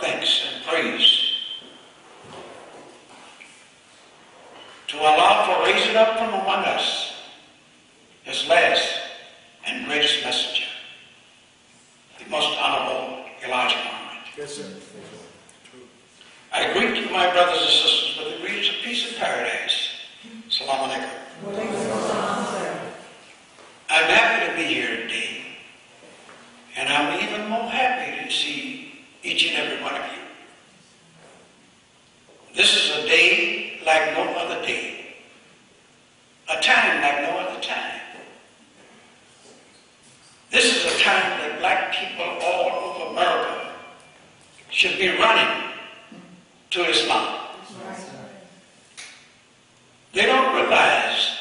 thanks and praise to Allah for raising up from among us His last and greatest messenger, the most honorable Elijah Muhammad. Yes, sir. I greet you, my brothers and sisters, with the greetings of peace and paradise. Assalamu alaikum. I'm happy to be here today, and I'm even more happy to see each and every one of you. This is a day like no other day, a time like no other time. This is a time that black people all over America should be running to Islam. They don't realize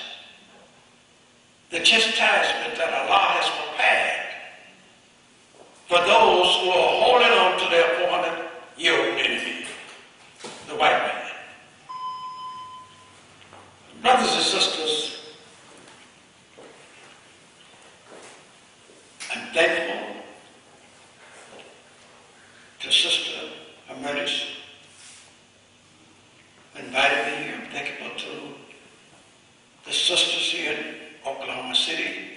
the chastisement that Allah has prepared for those who are holding on to their 400-year-old enemy, the white man. Brothers and sisters, I'm thankful to Sister Emeritus who invited me here. I'm thankful to the sisters here in Oklahoma City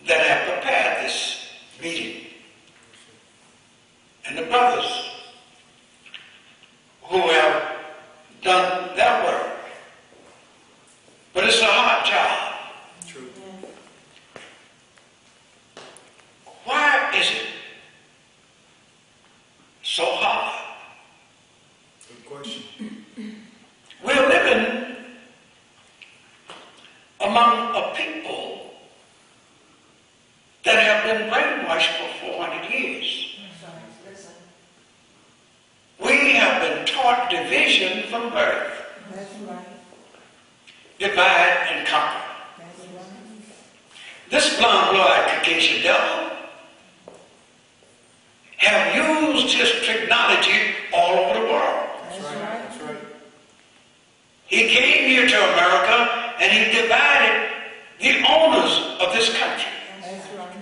that have prepared this meeting, and the brothers who have done their work. But it's a hard job. True. Why is it so hard? Good question. We're living among a people that have been brainwashed for 400 years. We have been taught division from birth. That's right. Divide and conquer. That's right. This blonde, blue-eyed Caucasian devil have used his technology all over the world. That's That's right. right. That's right. He came here to America and he divided the owners of this country. That's right.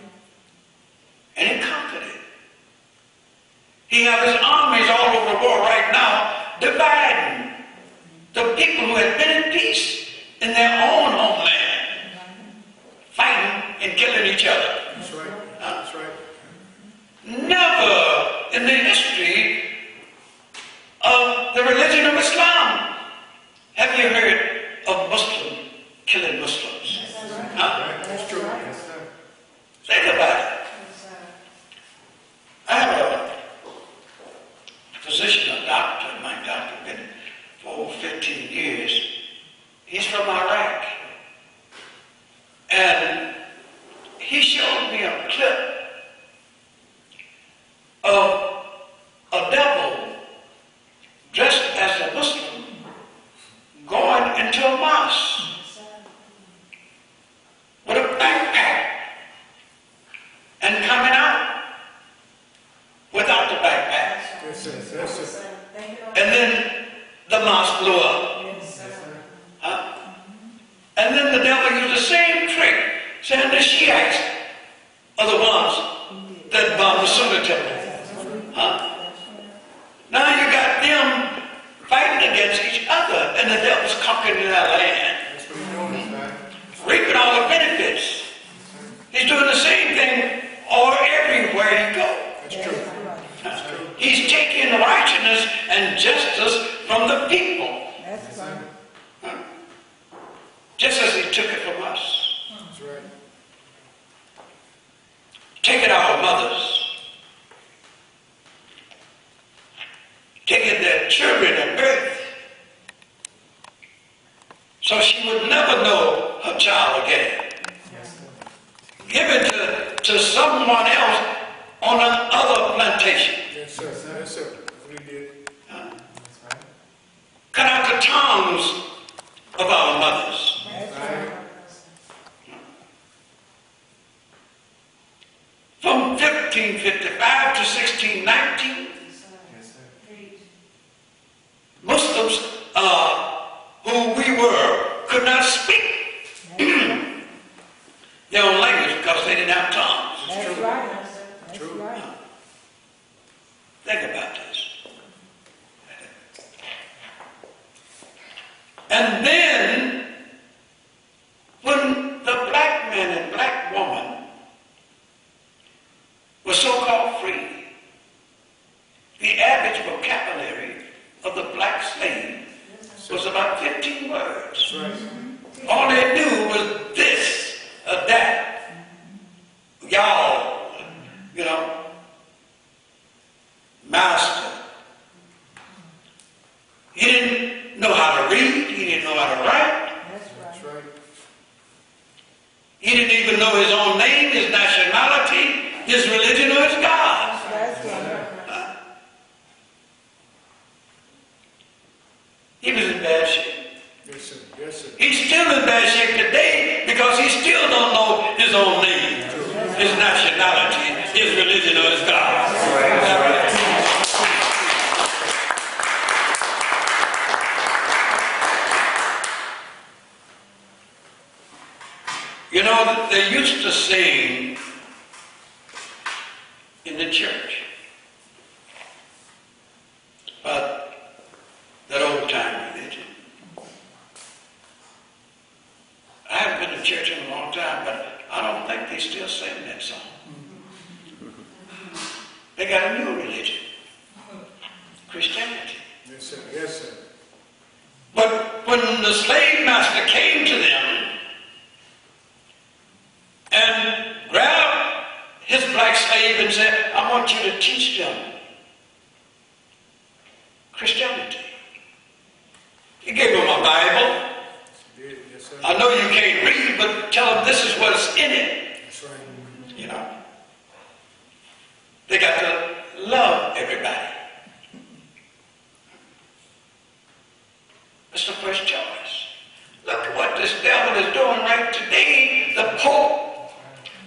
And he conquered it. He has his armies all over the world right now dividing the people who had been in peace in their own homeland, fighting and killing each other. That's right. That's right. Never in the history of the religion of Islam have you heard of Muslim killing Muslims. Huh? That's true. Yes, sir. Think about it. I have a physician, a doctor, my doctor, been for over 15 years. He's from Iraq. And he showed me a clip of a devil dressed as a Muslim going into a mosque with a backpack and coming out without the backpack. Yes, sir. Yes, sir. And then the mosque blew up. Huh? And then the devil used the same trick, saying the Shiites are the ones that bombed the Sunni temple. Huh? Now you got them fighting against each other, and the devil's conquering their land, That's what he's doing, man. reaping all the benefits. He's doing the same thing all everywhere he goes. That's true. He's taking righteousness and justice from the people, That's right. just as he took it from us. That's right. Taking our mothers, taking their children at birth, so she would never know her child again. Yes, sir. Give it to someone else on another plantation. Yes, sir. Yes, sir. That's what he did. That's right. Cut out the tongues of our mothers. That's right. From 1555 to 1619, Yes, sir. Muslims who we were could not speak their own language because they didn't have tongues. That's right. That's True. right. they knew was this or that. Y'all, you know, master. He didn't know how to read. He didn't know how to write. That's right. He didn't even know his own name, his nationality, his religion, or his God. That's right. He was in bad shape. Yes, sir. Yes, sir. He's still in bad shape today because he still don't know his own name, his nationality, his religion, or his God. You know, they used to sing in the church about that old-time religion. I haven't been to church in a long time, but I don't think they still sing that song. They got a new religion, Christianity. Yes, sir. Yes, sir. But when the slave master came to them and grabbed his black slave and said, I want you to teach them Christianity. He gave them a Bible. Yes, sir. I know you can't read, but tell them this is what's in it. That's right. You know. They got to love everybody. That's the first choice. Look at what this devil is doing right today. The Pope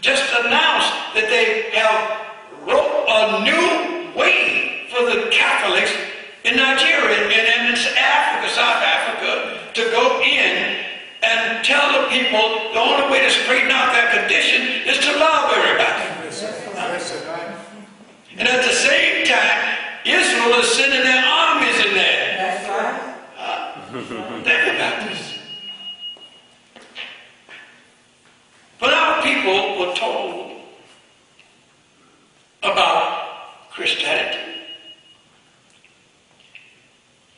just announced that they have wrote a new way for the Catholics in Nigeria and in Africa, South Africa, to go in and tell the people the only way to straighten out their condition is to love everybody. Yes, sir. Yes, sir. And at the same time, Israel is sending their armies in there. That's right. Think about this. But our people were told about Christianity.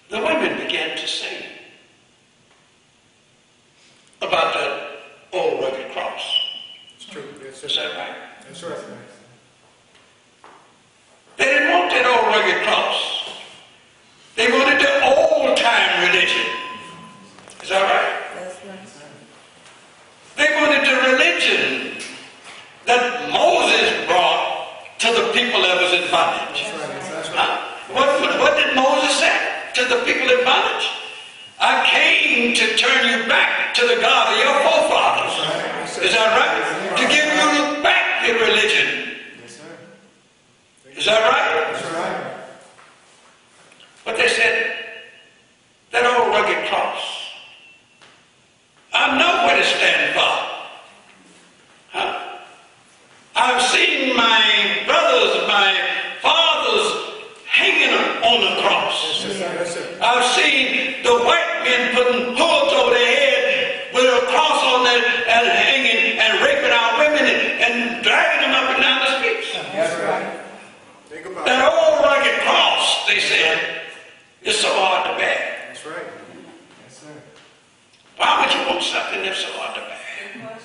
The women began to sing about the old rugged cross. It's true. Yes, sir. Is that right? That's right. They didn't want that old rugged cross. They wanted the old-time religion. Is that right? That's right. They wanted the religion that Moses brought to the people that was in bondage. That's right. That's right. What did Moses say to the people in bondage? I came to turn you back to the God of your forefathers. Is that right? To give you back your religion. Yes, sir. Is that right? That's right. But they said, that old rugged cross, I know what it stands for. Huh? I've seen my brothers, my fathers hanging on the cross. Yes, sir. Yes, sir. I've seen the white men putting hoods over their head with a cross on there and hanging and raping our women and dragging them up and down the streets. That's right. Think about That it. old rugged cross, they said, is so hard to bear. That's right. Yes, sir. Why would you want something that's so hard to bear?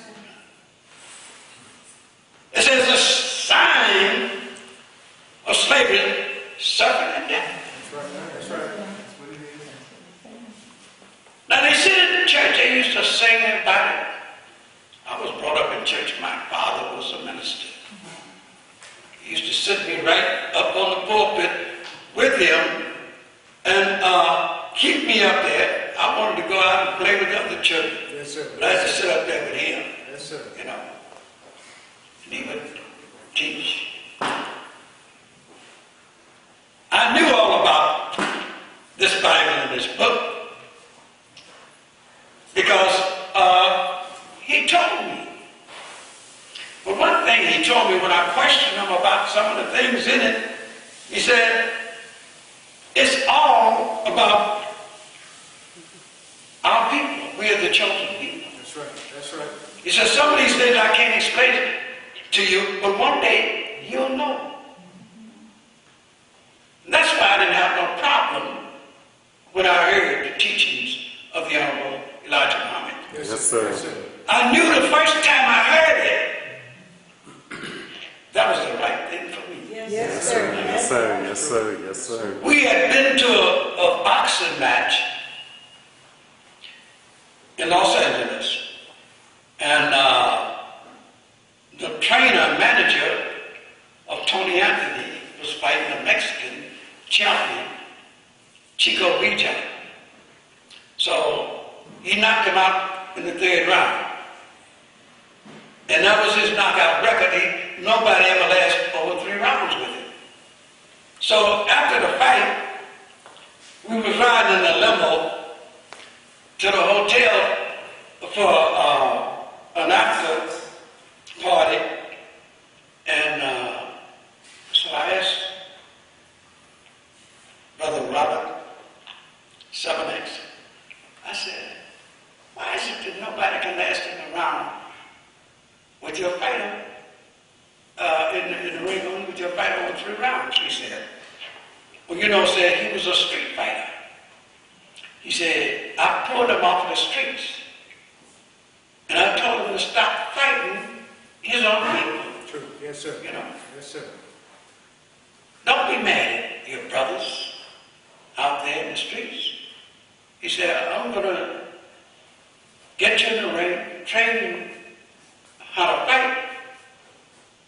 It says the sign of slavery, suffering, and death. That's right. That's right. That's what it is. Now they sit in the church, they used to sing about it. I was brought up in church, my father was a minister. He used to sit me right up on the pulpit with him and keep me up there. I wanted to go out and play with the other children. Yes, sir. But I had to sit up there with him, Yes, sir. you know. And he would teach. I knew all about this Bible and this book because he told me. But one thing he told me when I questioned him about some of the things in it, he said, it's all about our people. We are the chosen people. That's right. That's right. He says, some of these things I can't explain it to you, but one day you'll know. And that's why I didn't have no problem when I heard the teachings of the Honorable Elijah Muhammad. Yes, sir. Yes, sir. I knew the first time I heard it, that was the right thing for me. Yes, sir. Yes, sir. Yes, sir. Yes, sir. We had been to a boxing match in Los Angeles, and the trainer and manager of Tony Anthony was fighting a Mexican champion, Chico Villa. So he knocked him out in the third round. And that was his knockout record. Nobody ever lasted over 3 rounds with him. So after the fight, we was riding in a limo to the hotel for an after party. And so I asked Brother Robert 7X, I said, why is it that nobody can last in the round with your fighter in the ring only with your fighter over 3 rounds? He said, well, you know, said he was a street fighter. He said, I pulled him off the streets and I told him to stop fighting his own people. True. Yes, sir. You know, Yes, sir. don't be mad at your brothers out there in the streets. He said, I'm going to get you in the ring, train you how to fight,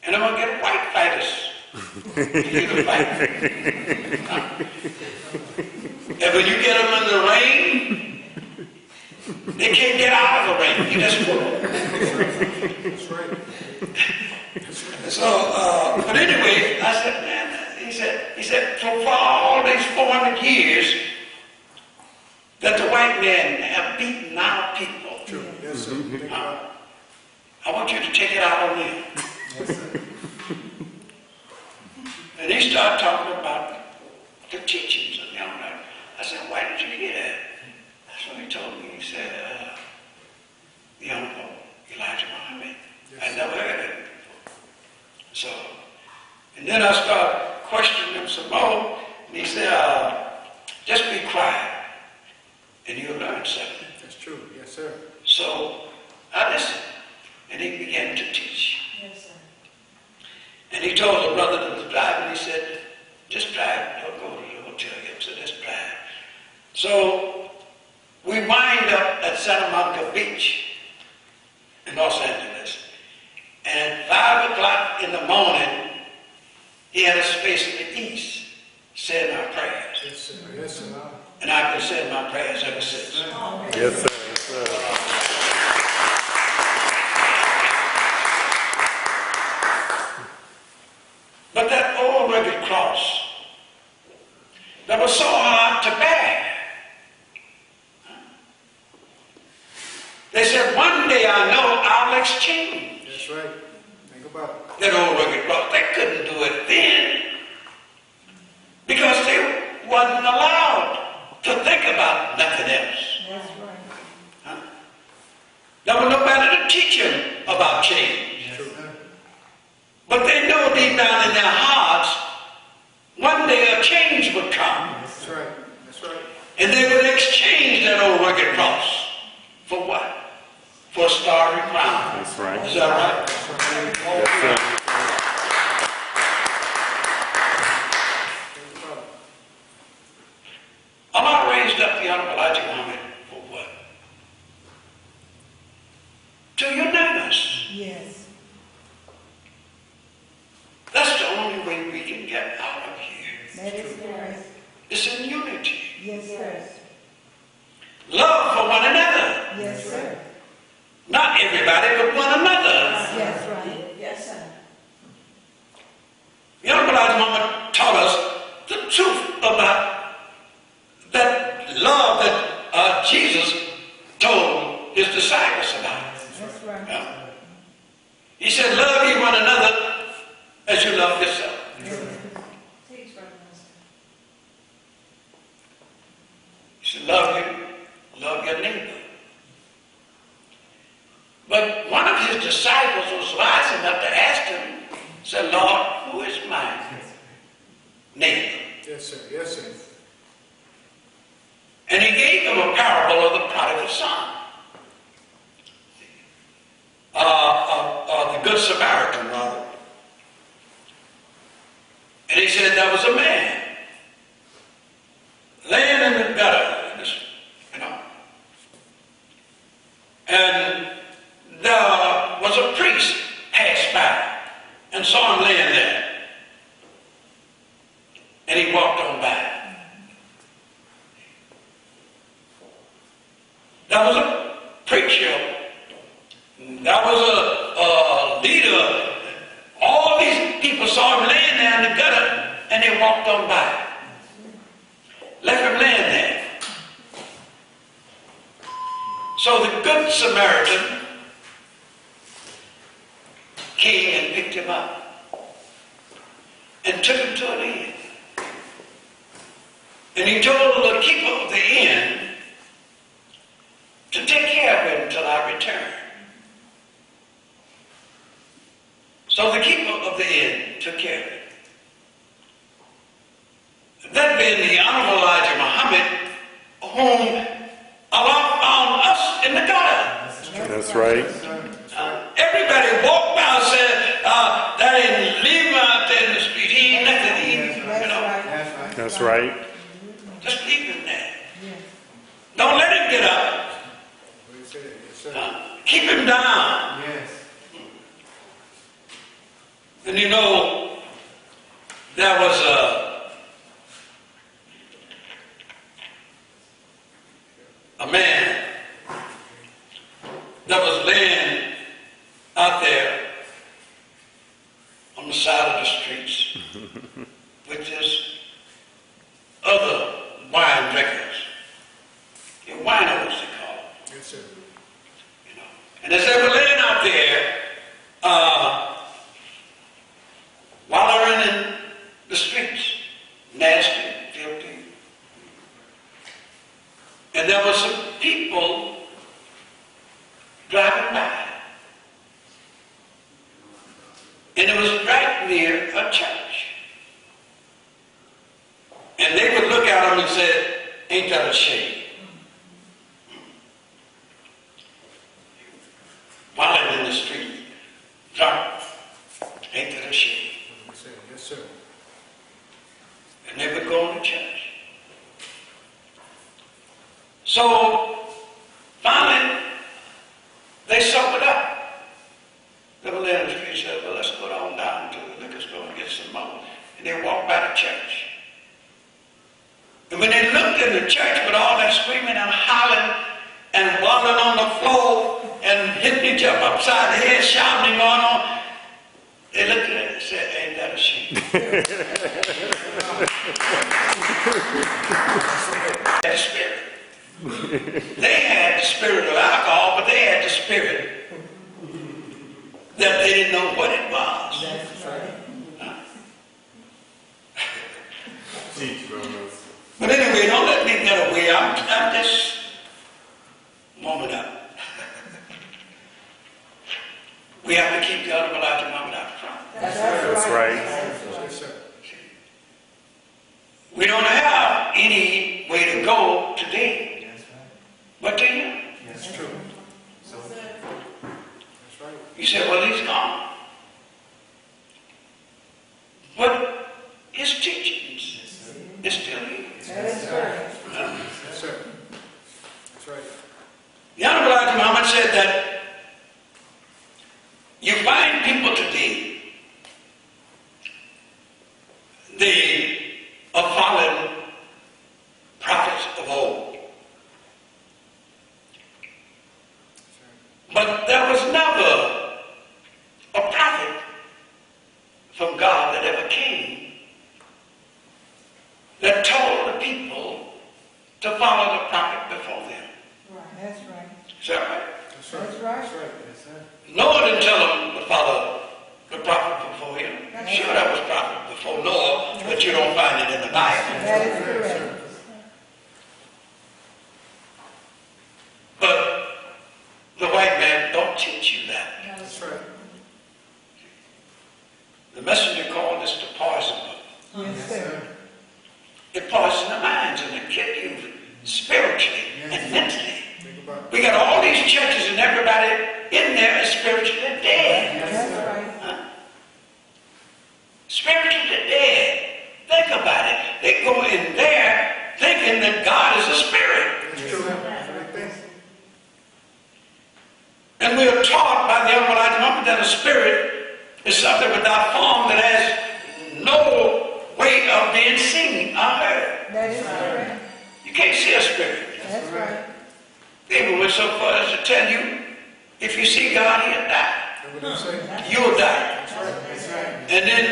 and I'm going to get white fighters for you to fight. And when you get them in the ring, they can't get out of the ring. You just pull them. That's right. So, but anyway, I said, man, he said, for all these 400 years that the white men have beaten our people, True. Yes, sir. Think about it. I want you to take it out on them. Yes, sir. And he started talking about the teachings of young men. I said, why did you hear that? That's what he told me. He said, the Honorable Elijah Muhammad. I never heard of it before. So, and then I started questioning him some more, and he said, just be quiet, and you'll learn something. That's true. Yes, sir. So, I listened, and he began to teach. Yes, sir. And he told the brother that was driving, he said, just drive, don't go to the hotel yet, so just drive. So, we wind up at Santa Monica Beach in Los Angeles. And at 5 o'clock in the morning, he had us facing the east, saying our prayers. Yes, sir. Yes, sir. And I've been saying my prayers ever since. Yes, sir. Yes, sir. But that old rugged cross that was so hard to bear. They said, one day I know I'll exchange That's right. Think about it. that old rugged cross. They couldn't do it then because they wasn't allowed to think about nothing else. That's right. There was nobody to teach them about change. True. But they knew deep down in their hearts, one day a change would come. That's right. That's right. And they would exchange that old rugged cross for what? For a starry crown. That's right. Is that right? That's right. Yes, sir. Think about it. Allah raised up the Honorable Elijah Muhammad for what? To unite us. Yes. That's the only way we can get out of here. That is correct. It's in unity. Yes, sir. Love for one another. Yes, sir. Not everybody, but one another. That's right. Yes, sir. The Honorable Elijah Muhammad taught us the truth about that love that Jesus told his disciples about. That's right. Yeah. He said, love ye one another as you love yourself. Teach, Brother Minister. He said, love your neighbor. But one of his disciples was wise enough to ask him, said, Lord, who is my neighbor? Yes, sir. Yes, sir. And he gave him a parable of the prodigal son. Good Samaritan, rather. And he said there was a man laying in the gutter, you know. And there was a priest passed by and saw him laying there. And he walked on by. There was a preacher. There was a leader. All these people saw him laying there in the gutter, and they walked on by. Left him laying there. So the Good Samaritan came and picked him up and took him to an inn. And he told the keeper of the inn to take care of him until I return. So the keeper of the inn took care of him. That being the Honorable Elijah Muhammad, whom Allah found us in the gutter. That's right. Everybody walked by and said, that ain't leave him out there in the street. He ain't nothing to eat. You know? That's right. Just leave him there. Don't let him get up. Keep him down. Yes. And you know, there was a man that was laying out there on the side of the streets with his other wine drinkers. Winos, they call them. Yes, sir. You know. And as they were laying out there, wallowing in the streets, nasty, filthy. And there were some people driving by. And it was right near a church. And they would look at them and say, ain't that a shame? Wallowing in the street, drunk. Ain't that a shame? Yes, sir. And they would go to church. So, finally, they sobered up. They were there in the street and said, well, let's go on down to the liquor store and get some more. And they walked by the church. And when they looked in the church with all that screaming and hollering and wallowing on the floor and hitting each other upside the head, shouting and going on, they looked at it and said, ain't that a shame? That spirit. They had the spirit of alcohol, but they had the spirit that they didn't know what it was. But anyway, don't let me get away. I'm just warming up. We have to keep the other Elijah Muhammad out front. That's right. Yes, sir. We don't have any way to go today. But do you? That's true. That's right. You said, well, he's gone. But his teachings is still here. Yes, sir. That's right. The Honorable Elijah Muhammad said that you find people today, they are following prophets of old. But there was never a prophet from God that ever came that told the people to follow the prophet before them. Right. That's right. Is that right? That's right. That's right. That's right. Yes, sir. Noah didn't tell them to follow the prophet before him. Sure, that was prophet before Noah, but you don't find it in the Bible. That is correct. But the white man don't teach you that. That's right. The messenger called this the poison book. Yes, sir. It poisons the minds and it kills you spiritually and mentally. Think about it. We got all these churches and everybody in there is spiritually dead. That's right. confident that a spirit is something without form that has no way of being seen or heard. That is correct. You can't see a spirit. That's right. People went so far as to tell you, if you see God, he'll die. That's what they say. You'll die. That's right. That's right. And then,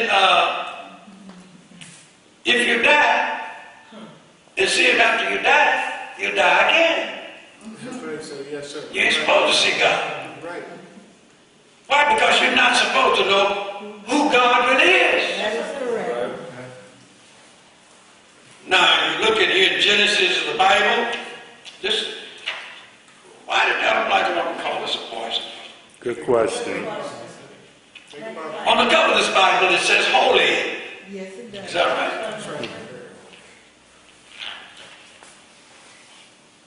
if you die, and see him after you die, you'll die again. That's what they say. Yes, sir. You ain't supposed to see God. Right. Why? Because you're not supposed to know who God really is. That is correct. Now, you look at here in Genesis of the Bible, this, why did I don't like it when we call this a poison? Good question. Think about it. On the cover of this Bible, it says holy. Yes, it does. Is that right? That's right.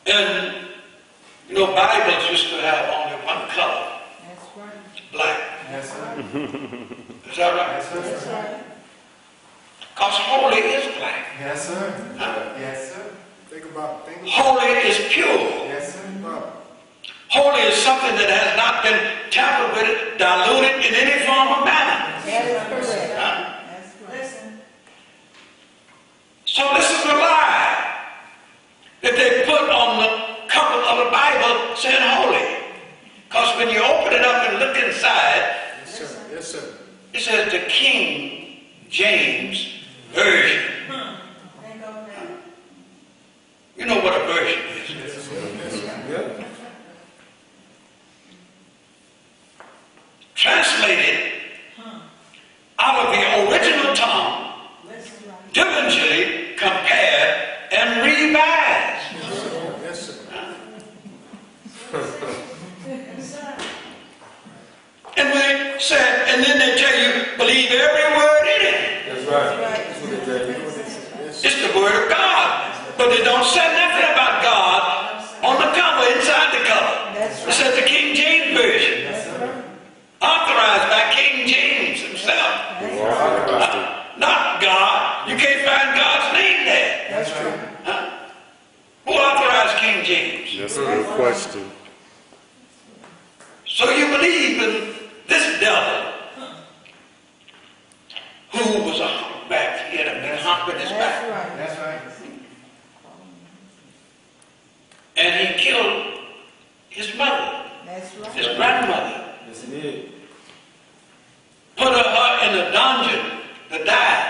And, you know, Bibles used to have only one color, That's right. black. Yes, sir. Is that right? That's right. Because holy is black. Yes, sir. Huh? Yes, sir. Think about it. Think about Holy is pure. it. Yes, sir. Wow. Holy is something that has not been tampered with, diluted in any form or manner. That is correct. Huh? That's right. So this is a lie that they put on the cover of the Bible saying holy. Because when you open it up and look inside, Yes, sir. Yes, sir. it says the King James Version. You know what a version is. Yes, sir. Yes, sir. Yep. Translated out of the original tongue, diligently compared and revised. Yes, sir. And we said, and then they tell you, believe every word in it. That's right. That's what they tell you. Yes, sir. It's the word of God. But they don't say nothing about God on the cover, inside the cover. That's It right. says the King James Version, That's right. authorized by King James himself. That's right. Not God. You can't find God's name there. That's right. Huh? Who authorized King James? That's a good question. So you believe in this devil who was a humpback. He had a big hump in his That's back. right. That's right. And he killed his mother, That's his right. grandmother. Yes, he did. Put her in a dungeon to die.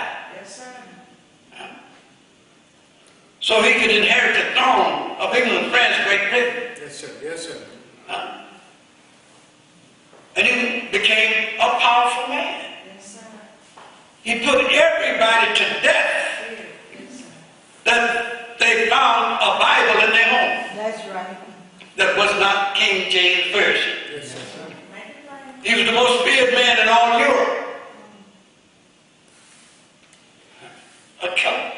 So he could inherit the throne of England, France, Great Britain. Yes, sir. Yes, sir. And he became a powerful man. He put everybody to death that they found a Bible in their home That's right. that was not King James Version. Yes, sir. He was the most feared man in all Europe. A killer.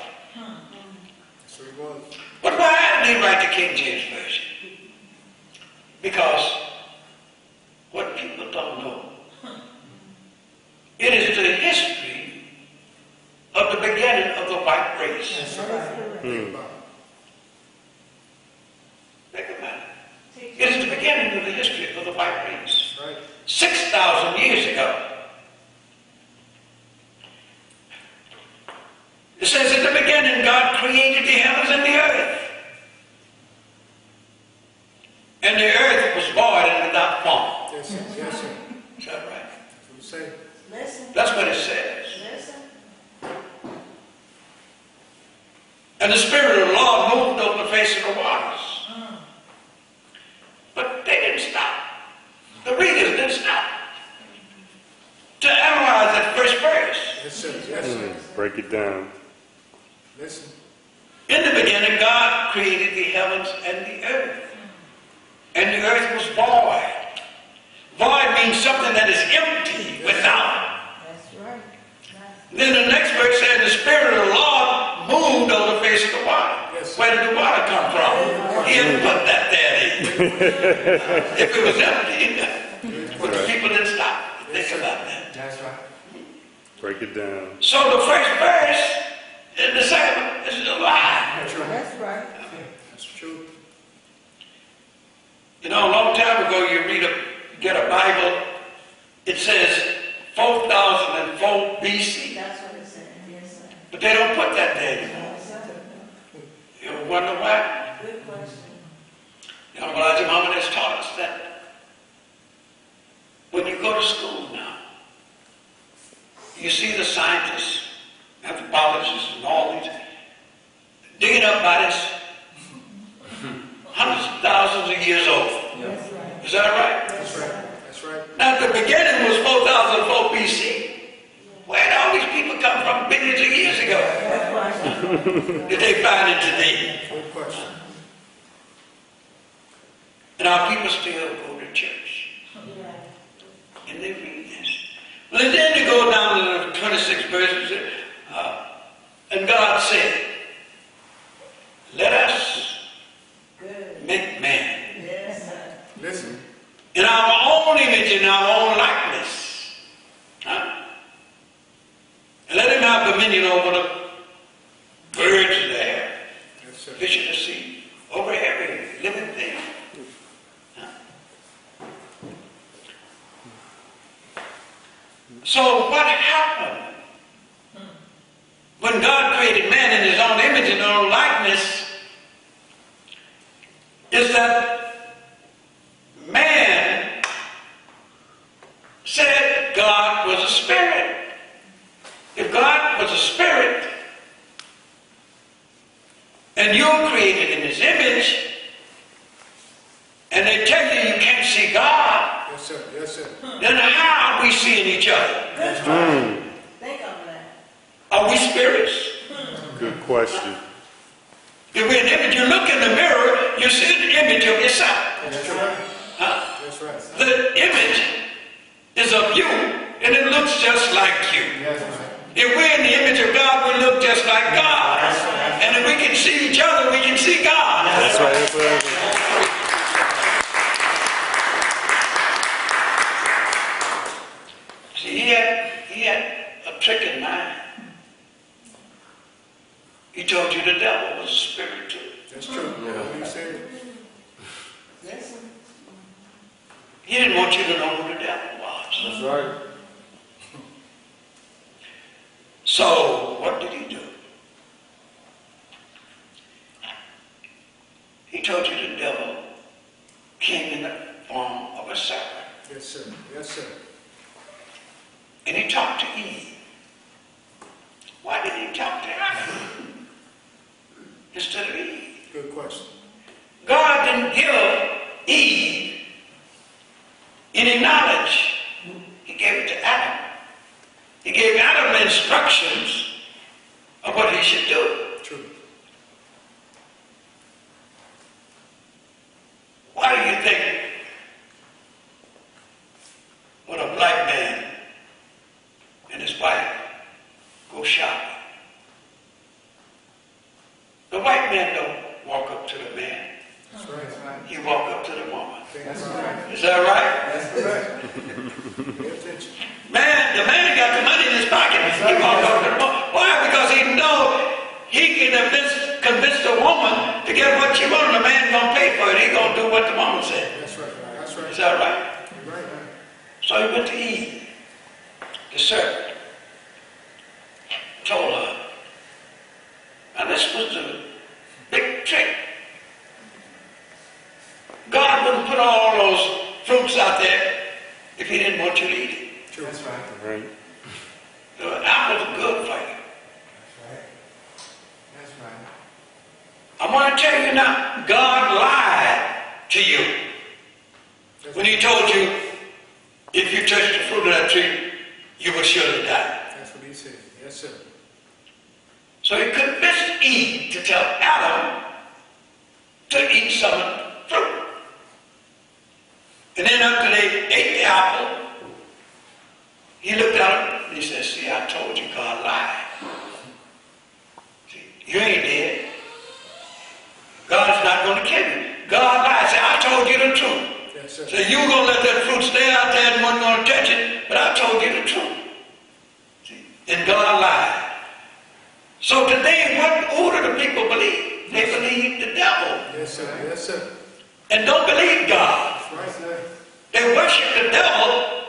That's what he was. But why did he write the King James Version? Because what people don't know, it is the history of the beginning of the white race. That's That right. is correct. Think about it. Think about it. It is the beginning of the history of the white race. Right. 6,000 years ago. It says, in the beginning, God created the heavens and the earth. And the earth was void and without form. Yes, sir. Yes, sir. Is that right? That's what he say. That's what it says. And the Spirit of the Lord moved over the face of the waters. But they didn't stop. The readers didn't stop to analyze that first verse. Yes, sir. Yes, sir. Break it down. Listen. In the beginning, God created the heavens and the earth. And the earth was void. Void means something that is empty, without. That's right. Then the next verse says, the Spirit of the Lord moved on the face of the water. Yes. Where did the water come from? He didn't put that there. If it was empty, but the people didn't stop to think about that. That's right. Break it down. So the first verse and the second one is a lie. That's right. That's right. That's true. You know, a long time ago, you get a Bible, it says 4004 BC. That's what it said. Yes, sir. But they don't put that there anymore. Yes, sir. You ever wonder why? Good question. You know, Elijah Muhammad has taught us that when you go to school now, you see the scientists, anthropologists, and all these digging up bodies hundreds of thousands of years old. That's right. Is that right? That's right. That's right. Now, the beginning was 4004 BC. Where did all these people come from billions of years ago? Good question. Did they find it today? Good question. And our people still go to church. Yeah. And they read this. Well, and then they go down to the 26th verse, and God said, let us Good. make man Yes, sir. Listen. in our own image, in our own likeness. Huh? And let him have dominion over the birds of the air, Yes, sir. fish of the sea, over every living thing. Huh? So what happened? When God created man in his own image and own likeness, is that man said God was a spirit. If God was a spirit, and you're created in his image, and they tell you you can't see God, Yes, sir. Yes, sir. then how are we seeing each other? Good question. Think of that. Are we spirits? Good question. If we're an image, you look in the mirror, you see the image of yourself. That's right. Huh? That's right. The image is of you, and it looks just like you. Yes, right. If we're in the image of God, we look just like God. And if we can see each other, we can see God. That's right. That's right. See, he had a trick in mind. He told you the devil was a spirit too. That's true. What you said. Yes, sir. He didn't want you to know who the devil was. That's right. So, what did he do? He told you the devil came in the form of a serpent. Yes, sir. Yes, sir. And he talked to Eve. Why did he talk to Adam instead of Eve? Good question. God didn't give Eve any knowledge. He gave it to Adam. He gave Adam instructions of what he should do. True. Why do you think when a black man and his wife go shopping, the white man don't walk up to the man. That's right. That's right. He walk up to the woman. That's right. Is that right? That's correct. Pay attention. Man, the man got the money in his pocket. He walk up to the woman. Why? Because he know he can convince the woman to get what she wants. The man gonna pay for it. He gonna do what the woman said. That's right. That's right. Is that right? You're right, man. So he went to Eve, the serpent, told her. And this was the big trick. God wouldn't put all those fruits out there if he didn't want you to eat it. True. That's right. Right. The apples are good for you. That's right. That's right. I want to tell you now, God lied to you when he told you if you touch the fruit of that tree, you will surely die. That's what he said. Yes, sir. So he convinced Eve to tell Adam to eat some of the fruit. And then after they ate the apple, he looked at him and he said, see, I told you God lied. See, you ain't dead. God's not going to kill you. God lied. Say, I told you the truth. Yes, sir. So you were going to let that fruit stay out there and wasn't going to touch it, but I told you the truth. See? And God lied. So today, who do the people believe? They believe the devil Yes, sir. Yes, sir. and don't believe God. That's right, sir. They worship the devil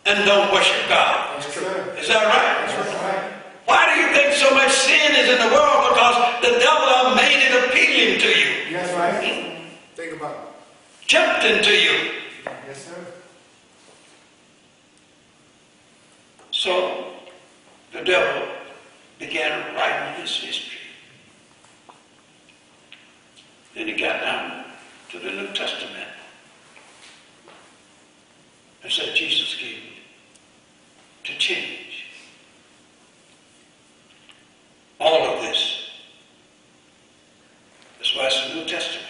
and don't worship God. That's true. Is that right? That's right. Why do you think so much sin is in the world? Because the devil made it appealing to you, That's right. Think about it. tempting to you. Yes, sir. So the devil began writing his history. Then he got down to the New Testament and said Jesus came to change all of this. That's why it's the New Testament.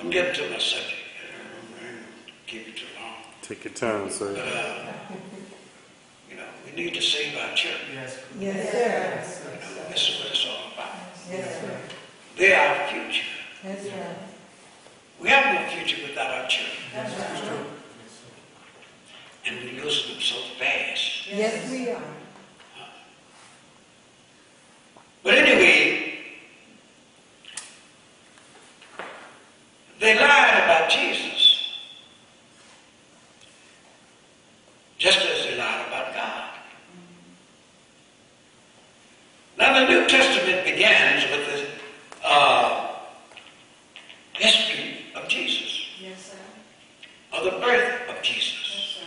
I'm getting to my subject. I don't keep it too long. Take your time, sir. But, we need to save our children. Yes. Yes, sir. This is what it's all about. Yes, sir. They are our future. That's right. We have no future without our children. That's right. And we lose them so fast. Yes, we are. But anyway, they lied about Jesus, just as they lied about God. Now the New Testament begins with the history of Jesus, Yes, sir. of the birth of Jesus. Yes, sir.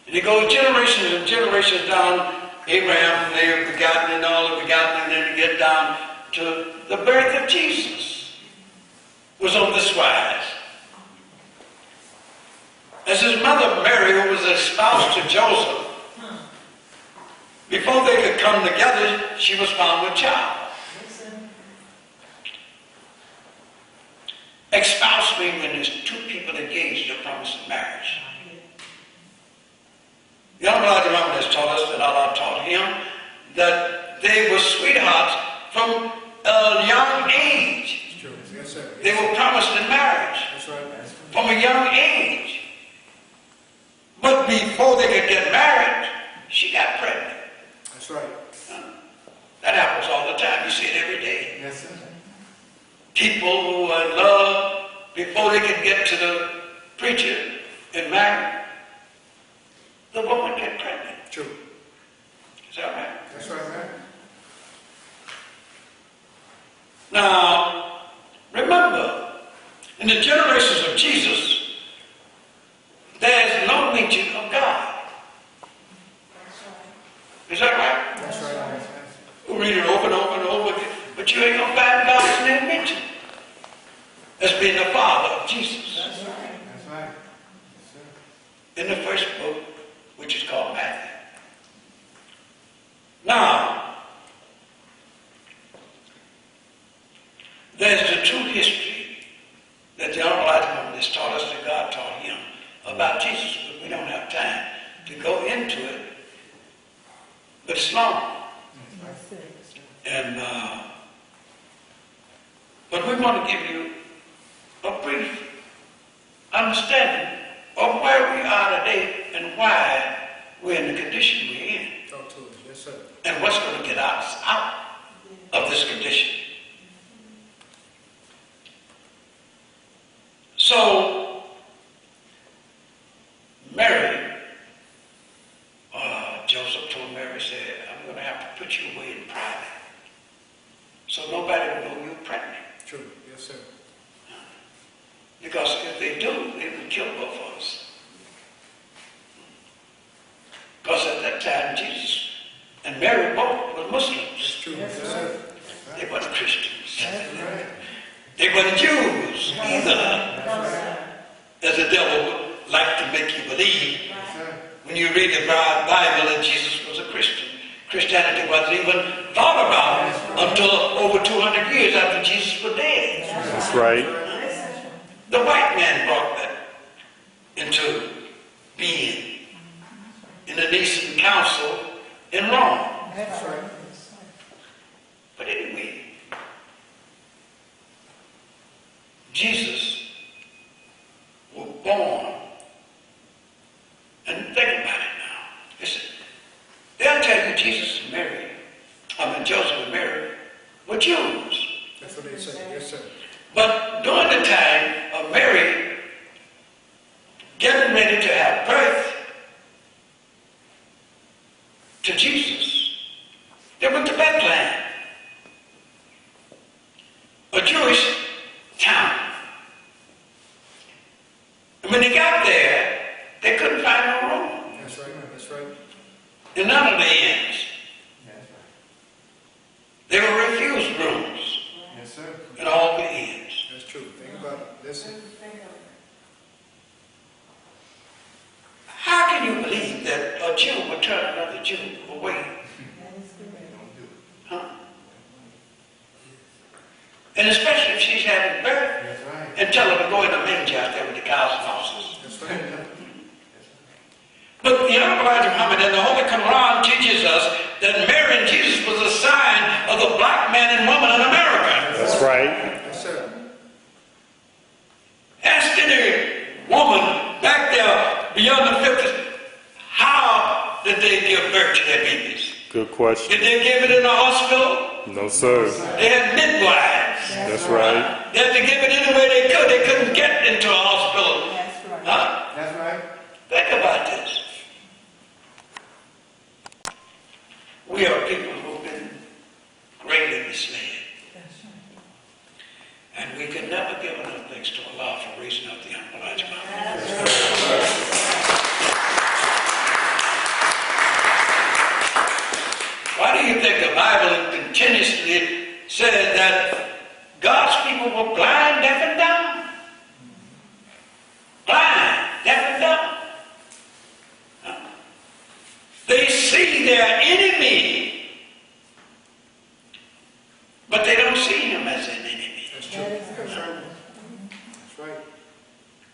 And it goes generations and generations down. Abraham, they were begotten and all the begotten, and then you get down to the birth of Jesus. Was on this wise. As his mother Mary, who was espoused to Joseph, before they could come together, she was found with child. Yes, sir. Espoused means when there's two people engaged in a promise of marriage. Young Elijah Muhammad has taught us that Allah taught him that they were sweethearts from a young age. It's true. Yes, sir. They were promised in marriage That's right. That's right. from a young age. But before they could get married, she got pregnant. That's right. That happens all the time. You see it every day. Yes, sir. People who are in love, before they can get to the preacher and marry, the woman get pregnant. True. Is that right? That's right, man. Now, remember, in the generations of Jesus, there's no mention of God. That's right. Is that right? That's right. Yes, sir. We read it over and over and over again, but you ain't gonna find God's name mentioned as being the Father of Jesus That's right. That's right. Yes, sir. in the first book, which is called Matthew. Now, there's the true history that the Honorable Elijah Muhammad has taught us, that God taught him about Jesus, but we don't have time to go into it. But it's long. Yes, sir. And but we want to give you a brief understanding of where we are today and why we're in the condition we're in, Talk to us. Yes, sir. and what's going to get us out of this condition. So, Mary, Joseph told Mary, said, I'm going to have to put you away in private, so nobody will know you're pregnant. True. Yes, sir. Because if they do, they would kill both of us. Because at that time, Jesus and Mary both were Muslims. It's true. Yes, Yes, sir. sir. They weren't Christians. That's right. They weren't Jews either, That's right. as the devil would like to make you believe. Yes, sir. When you read the Bible that Jesus was a Christian. Christianity wasn't even thought about until over 200 years after Jesus was dead. That's right. The white man brought that into being in the Nicene Council in Rome. That's right. But anyway, Jesus was born, and think about it now. Listen, they'll tell you Jesus and Mary, Joseph and Mary were Jews. That's what they say. Yes, sir. But during the time of Mary to Jesus. They went to Bethlehem, a Jewish town. And when they got there, they couldn't find no room That's right. That's right. in none of the inns. That's right. They were refused rooms Yes, sir. in all the inns. That's true. Think about it. Listen. How can you believe that a Jew would turn another Jew away? That is correct. Don't do it. Huh? And especially if she's having birth, That's right. and tell her to go in the manger out there with the cows and horses. That's right. But the Honorable Elijah Muhammad and the Holy Quran teaches us that marrying Jesus was a sign of the black man and woman in America. That's right. Yes, sir. Ask any woman back there beyond the 50s, how did they give birth to their babies? Good question. Did they give it in a hospital? No, sir. They had midwives. That's right. They had to give it any way they could. They couldn't get into a hospital. That's right. Huh? That's right. Think about this. We are people who've been greatly misled. That's right. And we can never give enough thanks to Allah for raising up the Honorable Elijah Muhammad. Why do you think the Bible continuously said that God's people were blind, deaf, and dumb? Blind, deaf, and dumb. They see their enemy, but they don't see him as an enemy. That's true. That is correct. That's right.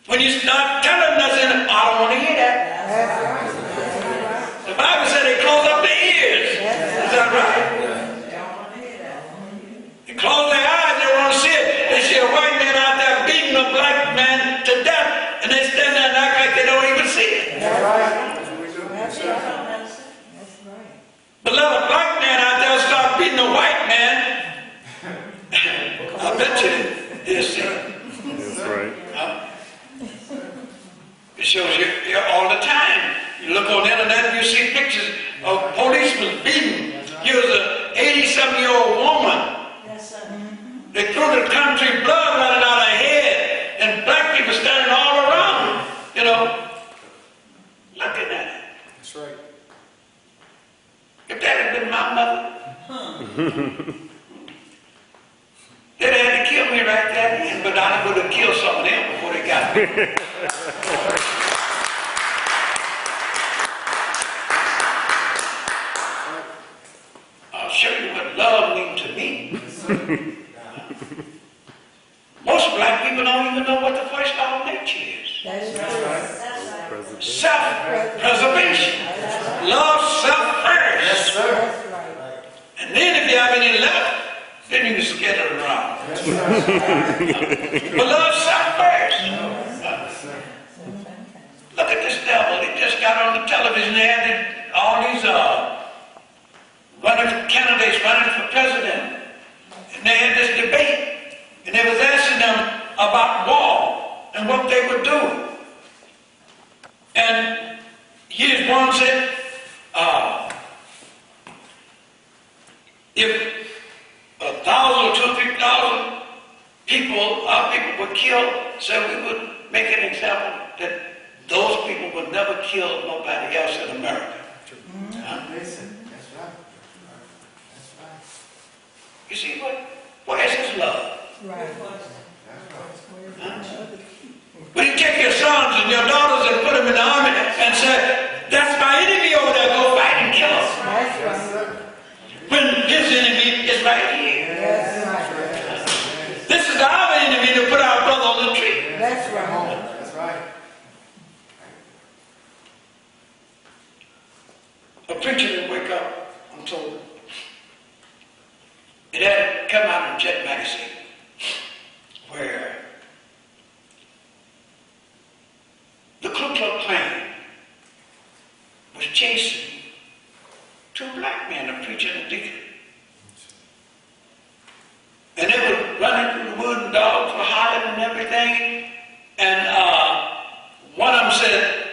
When you start telling us, I don't want to hear that. That's right. The Bible said they close up their ears. Is that right? They close their eyes, they don't want to see it. They see a white man out there beating a black man to death, and they stand there and act like they don't even see it. That's right. That's what we do. Yes, sir. That's right. But let a black man out there start beating a white man, I bet you they'll see it. That's right. It shows you all the time. You look on the internet and you see pictures of policemen beating. Here's an 87-year-old woman. Yes, sir. They threw the country blood running out of her head, and black people standing all around, you know, looking at it. That's right. If that had been my mother, they'd have had to kill me right there then, but I would have killed some of them before they got me. I'll show you what love means to me. Most black people don't even know what the first law of nature is. That is correct. President. Self-preservation. Love self first. Yes, sir. That's right. And then if you have any left, then you can scatter around. But love self first. Look at this devil. He just got on the television. They had all these running for candidates, running for president. And they had this debate. And they was asking them about war and what they would do. And here's one said, if 1,000 or 2,000 or 3,000 people, our people were killed, so we would make an example that those people would never kill nobody else in America. Listen. That's right. That's right. You see where is his love? Right. That's right. When you take your sons and your daughters and put them in the army and say, that's my enemy over there, go fight and kill him. That's Yes, right. sir. When his enemy is right here. That's right. This is our enemy to put our brother on the tree. That's right. That's right. A preacher didn't wake up, I'm told. It had come out in Jet magazine where the Ku Klux Klan was chasing two black men, a preacher and a deacon. And they were running through the wood and dogs were hollering and everything. And one of them said,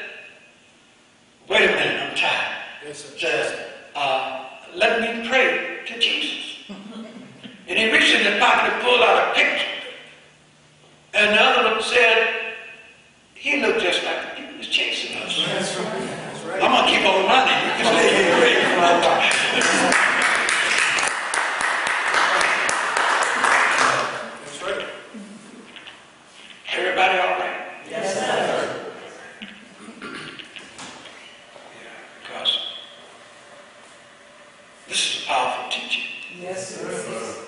wait a minute, I'm tired. Yes, sir. Says, we look just like the people that's chasing us. That's right. That's right. I'm going to keep on running. You can stay here and pray. That's right. Everybody all right? Yes, sir. Yeah, because this is a powerful teaching. Yes, sir.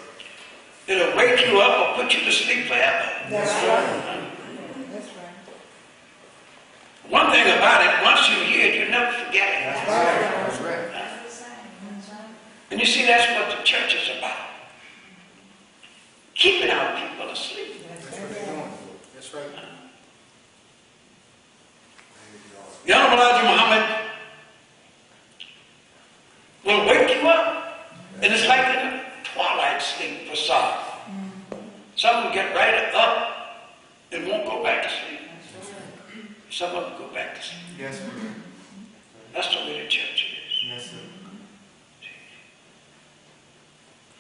It'll wake you up or put you to sleep forever. That's right. That's right. One thing about it, once you hear it, you never forget it. That's right. That's right. And you see, that's what the church is about. Keeping our people asleep. That's That's what they're right. doing. That's right. The Honorable Elijah Muhammad will wake you up, and it's like in a twilight sleep for some. Some will get right up and won't go back to sleep. Some of them go back to sleep. Yes, sir. That's the way the church is. Yes, sir.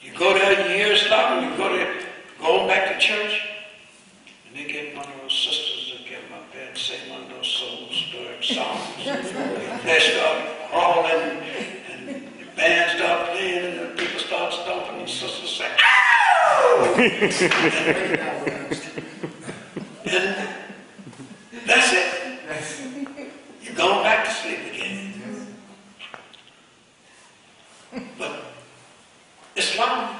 You go there years long, you go there, going back to church, and they get one of those sisters that get up there and sing one of those soul-stirring songs. They start crawling, and the band start playing, and the people start stomping, and the sisters say, "Ow!" And that's it. Yes. You're going back to sleep again. But Islam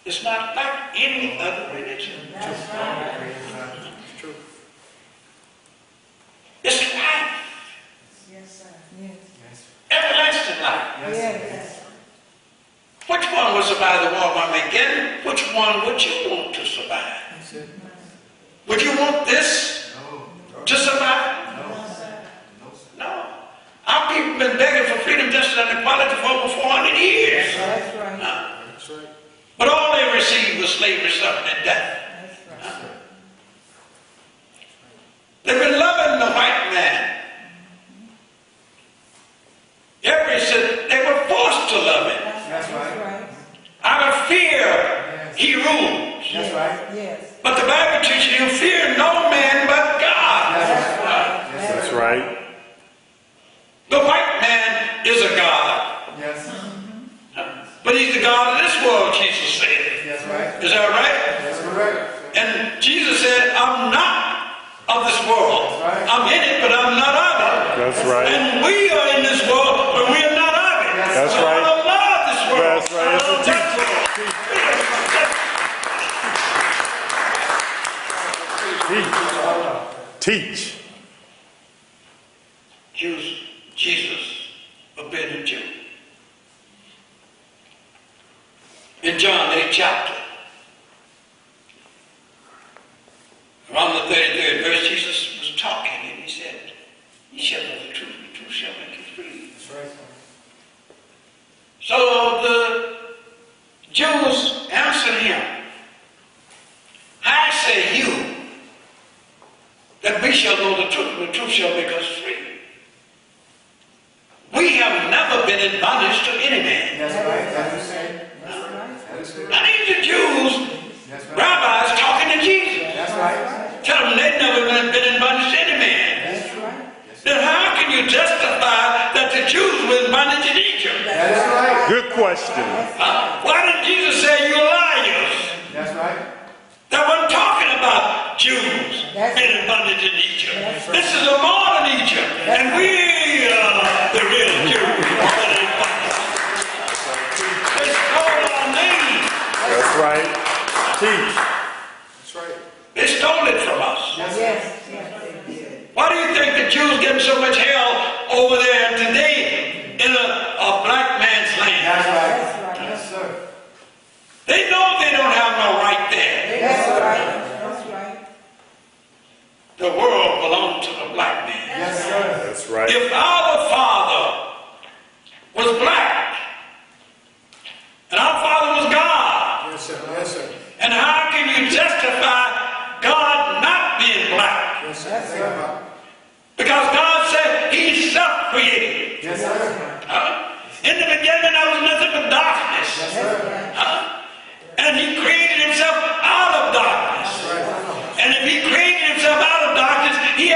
is not like any other religion. That's right. It's true. It's life, Yes, sir. Yes. Yes. everlasting life. Yes. Which one will survive the war of Armageddon? Which one would you want to survive? That's it. Would you want this No. to survive? No, sir. No. Our people have been begging for freedom, justice, and equality for over 400 years. That's right. That's right. But all they received was slavery, suffering, and death. That's right. They've been loving the white man. They were forced to love him. That's right. Out of fear, he rules. That's right. Yes. But the Bible teaches you, fear no man but God. That's That's right. The white man is a God. Yes. But he's the God of this world, Jesus said. That's right. Is that right? That's correct. And Jesus said, I'm not of this world. That's right. I'm in it, but I'm not of it. That's right. And we are in this world, but we are not of it. That's So right. I don't love this world. That's right. I It's a love that world. Teach. Jesus, a better Jew. In John 8th chapter, around the 33rd verse, Jesus was talking and he said, "You shall know the truth, and the truth shall make you free." That's right. So the Jews answered him, "How say you that we shall know the truth, and the truth shall make us free? We have never been in bondage to any man." That's right. That's what say. That's right. That is it. Now these are Jews, That's right. rabbis talking to Jesus. That's right. Tell them they've never been in bondage to any man. That's right. Then how can you justify that the Jews were in bondage in Egypt? That is right. Good question. Why did Jesus say you liars? That's right. That wasn't talking about Jews being in bondage in Egypt. This is a modern Egypt, and we are the real Jews. They stole our name. That's right. Teach. That's right. They stole it from us. Yes. Yes. Yes, they did. Why do you think the Jews getting so much hell over there today in a black man's land? That's right. That's right. Yes, sir. They know they don't have no right there. That's right. That's right. The world belongs to the black man. Yes, sir. That's right. If our father was black and our father was God, Yes, sir. Yes, sir. and how can you justify God not being black? Yes, sir. Yes, Think sir. about it. Because God said he's self-created. Yes, sir. In the beginning there was nothing but darkness. Yes, sir. And he created himself out of darkness. And if he created himself out of darkness, he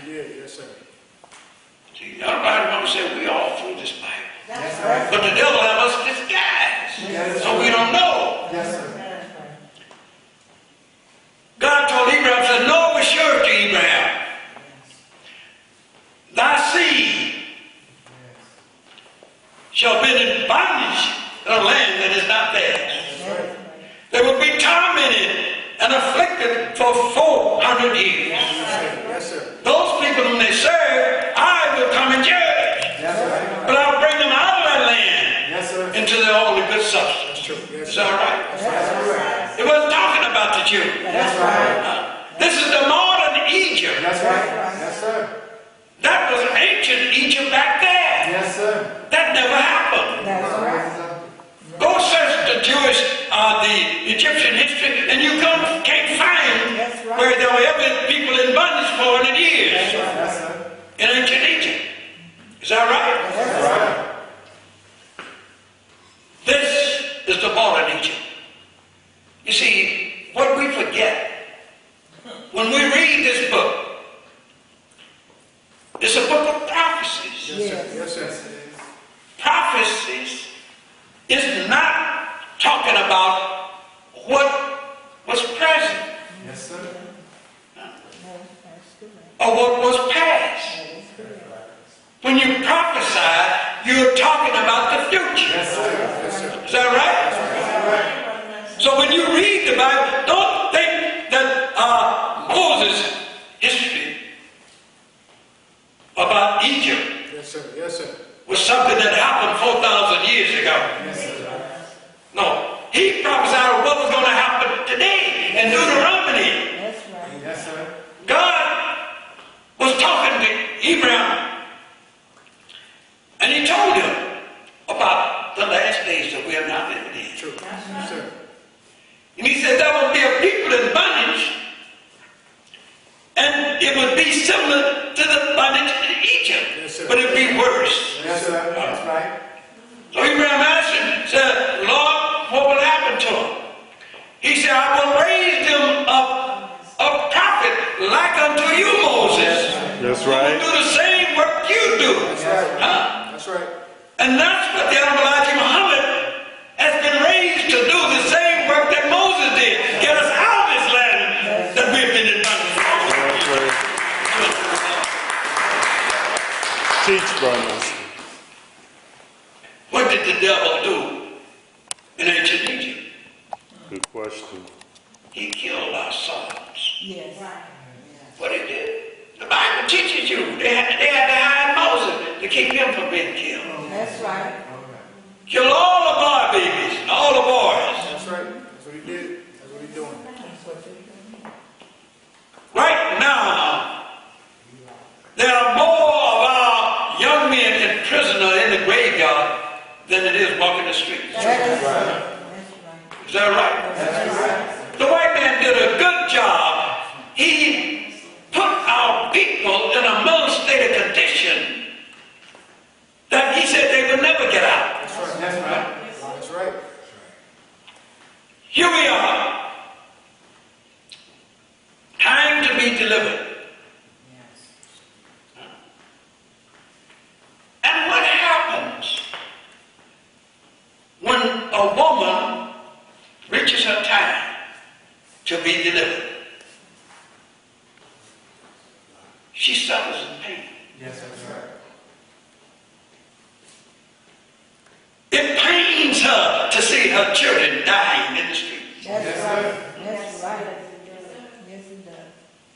He did. Yes, sir. See, everybody want to say we all through this Bible. That's right. But the devil have us disguised. So we don't know. Yes, sir. God told Abraham, said, know with surety, Abraham, thy seed shall be in bondage in a land that is not theirs. They will be tormented and afflicted for 400 years. Yes, sir. Those people whom they serve, I will come and judge. Yes, sir. But I'll bring them out of that land Yes, sir. into their only good substance. That's true. Yes, Is sir. that right? That's right. It wasn't talking about the Jew. That's right. This is the modern Egypt. That's right. Yes, sir. That was ancient Egypt back there. Yes, sir. That never happened. That's right. Go search the Jewish, the Egyptian history, and you can't find That's right. where there were ever people in bondage for 400 years Yes, sir. in ancient Egypt. Is that right? That's right. This is the modern Egypt. You see, what we forget when we read this book, it's a book of prophecies. Yes, sir. Yes, sir. Prophecies is not talking about what was present Yes, sir. or what was past. When you prophesy, you're talking about the future. Yes, sir. Yes, sir. Is that right? So when you read the Bible, don't think that Moses' history about Egypt Yes, sir. Yes, sir. was something that happened 4,000 years ago. Yes, sir. No, he prophesied what was going to happen today in Deuteronomy. That's right. Yes, sir. God was talking to Abraham, and he told him about the last days that we are now living in. True. Yes, sir. And he said there will be a people in bondage, and it would be similar to the bondage in Egypt, Yes, sir. but it'd be worse. Yes, sir. That's right. So Abraham asked him, said, Lord, what will happen to him? He said, I will raise them up a prophet like unto you, Moses. That's Who will right. do the same work you do. That's right. Huh? That's right. And that's what the Honorable Elijah Muhammad has been raised to do, the same work that Moses did. Get us out of this land that we've been in bondage for. That's right. Teach, brothers. What did the devil do in ancient Egypt? Good question. He killed our sons. Yes. What he did? The Bible teaches you. They had to hide Moses to keep him from being killed. That's right. Kill all the boy babies and all the boys. That's right. That's what he did. That's what he's doing. Right now, there are more of our young men in prison or in the graveyard than it is walking the streets. That is right. That's right. Is that right? That's right. The white man did a good job. He put our people in a mental state of condition that he said they would never get out. That's right. That's right. That's right. Here we are. Time to be delivered. And what happens when a woman reaches her time to be delivered? She suffers in pain. Yes, that's right. It pains her to see her children dying in the street. That's Yes, right. sir. That's right. Yes, it does.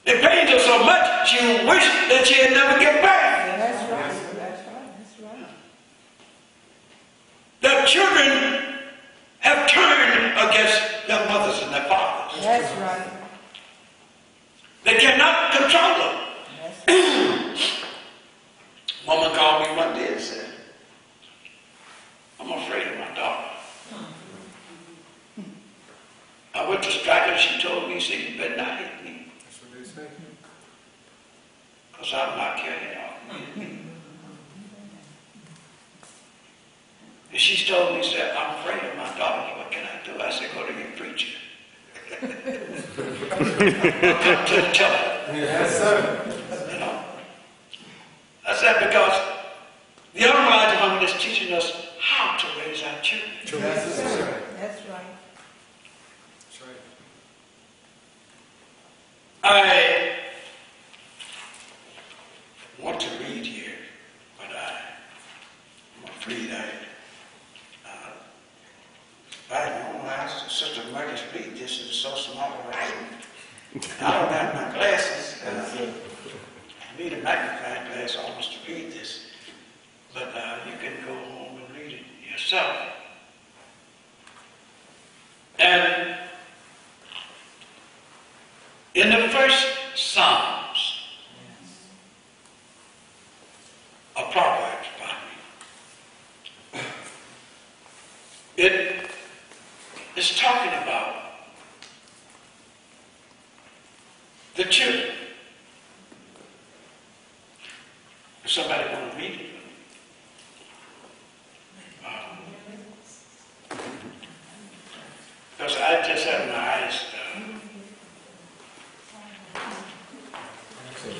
It pains her so much she wish that she'd never get back. That's right. That's right. That's right. The children have turned against their mothers and their fathers. That's right. They cannot control them. That's right. Woman called me one day and said, I'm afraid of my daughter. I went to strike her. She told me, she said, you better not hit me, That's what they say. because I'll knock your head off. And she told me, said, I'm afraid of my daughter. What can I do? I said, go to your preacher. Come to the telephone. Yes, sir. You know. want to read here, but I'm afraid I don't know how Sister Marcus read this. It's so small writing. I don't have my glasses. I need a magnifying glass almost to read this. But you can go home and read it yourself. And in the first Psalms, or Proverbs, pardon me, it is talking about the children. If somebody want to read it, because I just have my eyes.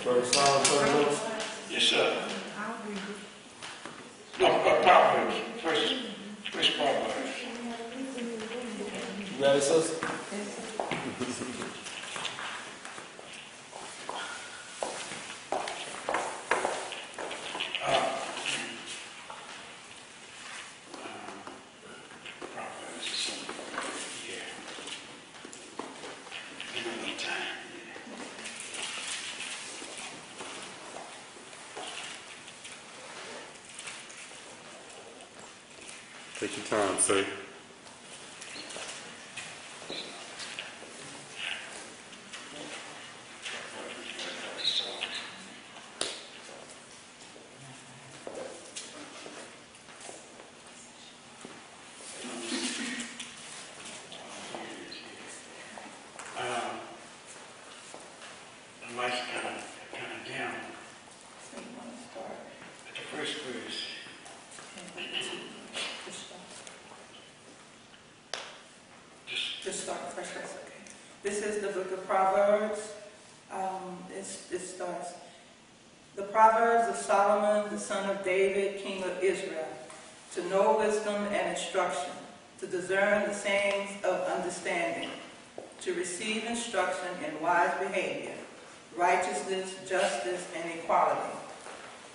First Psalm, first Yes, sir. No, Proverbs. First Proverbs. You got it, sister? Take your time, sir. The light's kind of down at the first verse. Just start fresh, that's okay. This is the book of Proverbs. It starts, the Proverbs of Solomon, the son of David, king of Israel, to know wisdom and instruction, to discern the sayings of understanding, to receive instruction in wise behavior, righteousness, justice, and equality,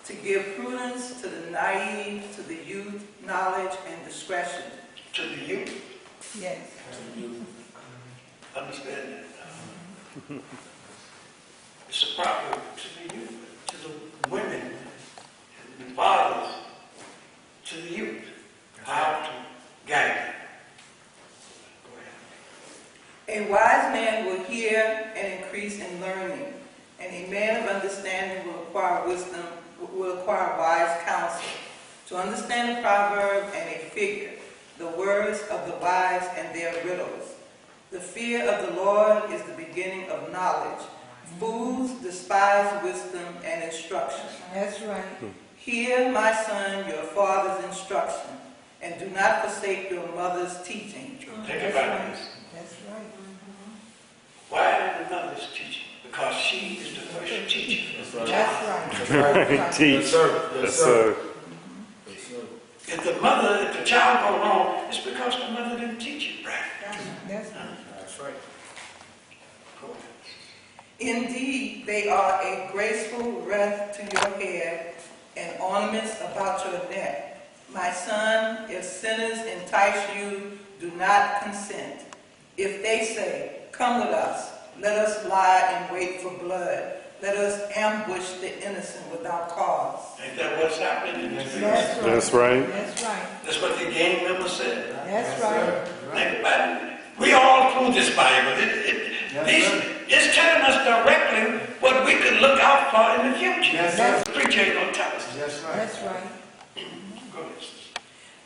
to give prudence to the naive, to the youth, knowledge and discretion. To the youth, Yes. understand that. It's a proverb to the youth, to the women, and fathers, to the youth, how to guide them. Go ahead. A wise man will hear and increase in learning, and a man of understanding will acquire wisdom, will acquire wise counsel. To understand a proverb and a figure, the words of the wise and their riddles. The fear of the Lord is the beginning of knowledge. Fools despise wisdom and instruction. That's right. Hear, my son, your father's instruction, and do not forsake your mother's teaching. Think about this. That's right. Why did the mother's teaching? Because she is the first teacher. That's right. That's right. Teach. Yes, sir. Yes, Yes, sir. sir. Yes, sir. If the child go wrong, it's because the mother didn't teach it right. That's right. That's right. Go ahead. Indeed, they are a graceful wreath to your head and ornaments about your neck. My son, if sinners entice you, do not consent. If they say, come with us, let us lie in wait for blood. Let us ambush the innocent without cause. Ain't that what's happening in this That's right. That's right. That's right. That's what the gang member said. That's right. Think about it. We all through this Bible. It's telling us directly what we could look out for in the future. Yes, sir. The preacher ain't gonna tell us. That's right. That's right. Go ahead.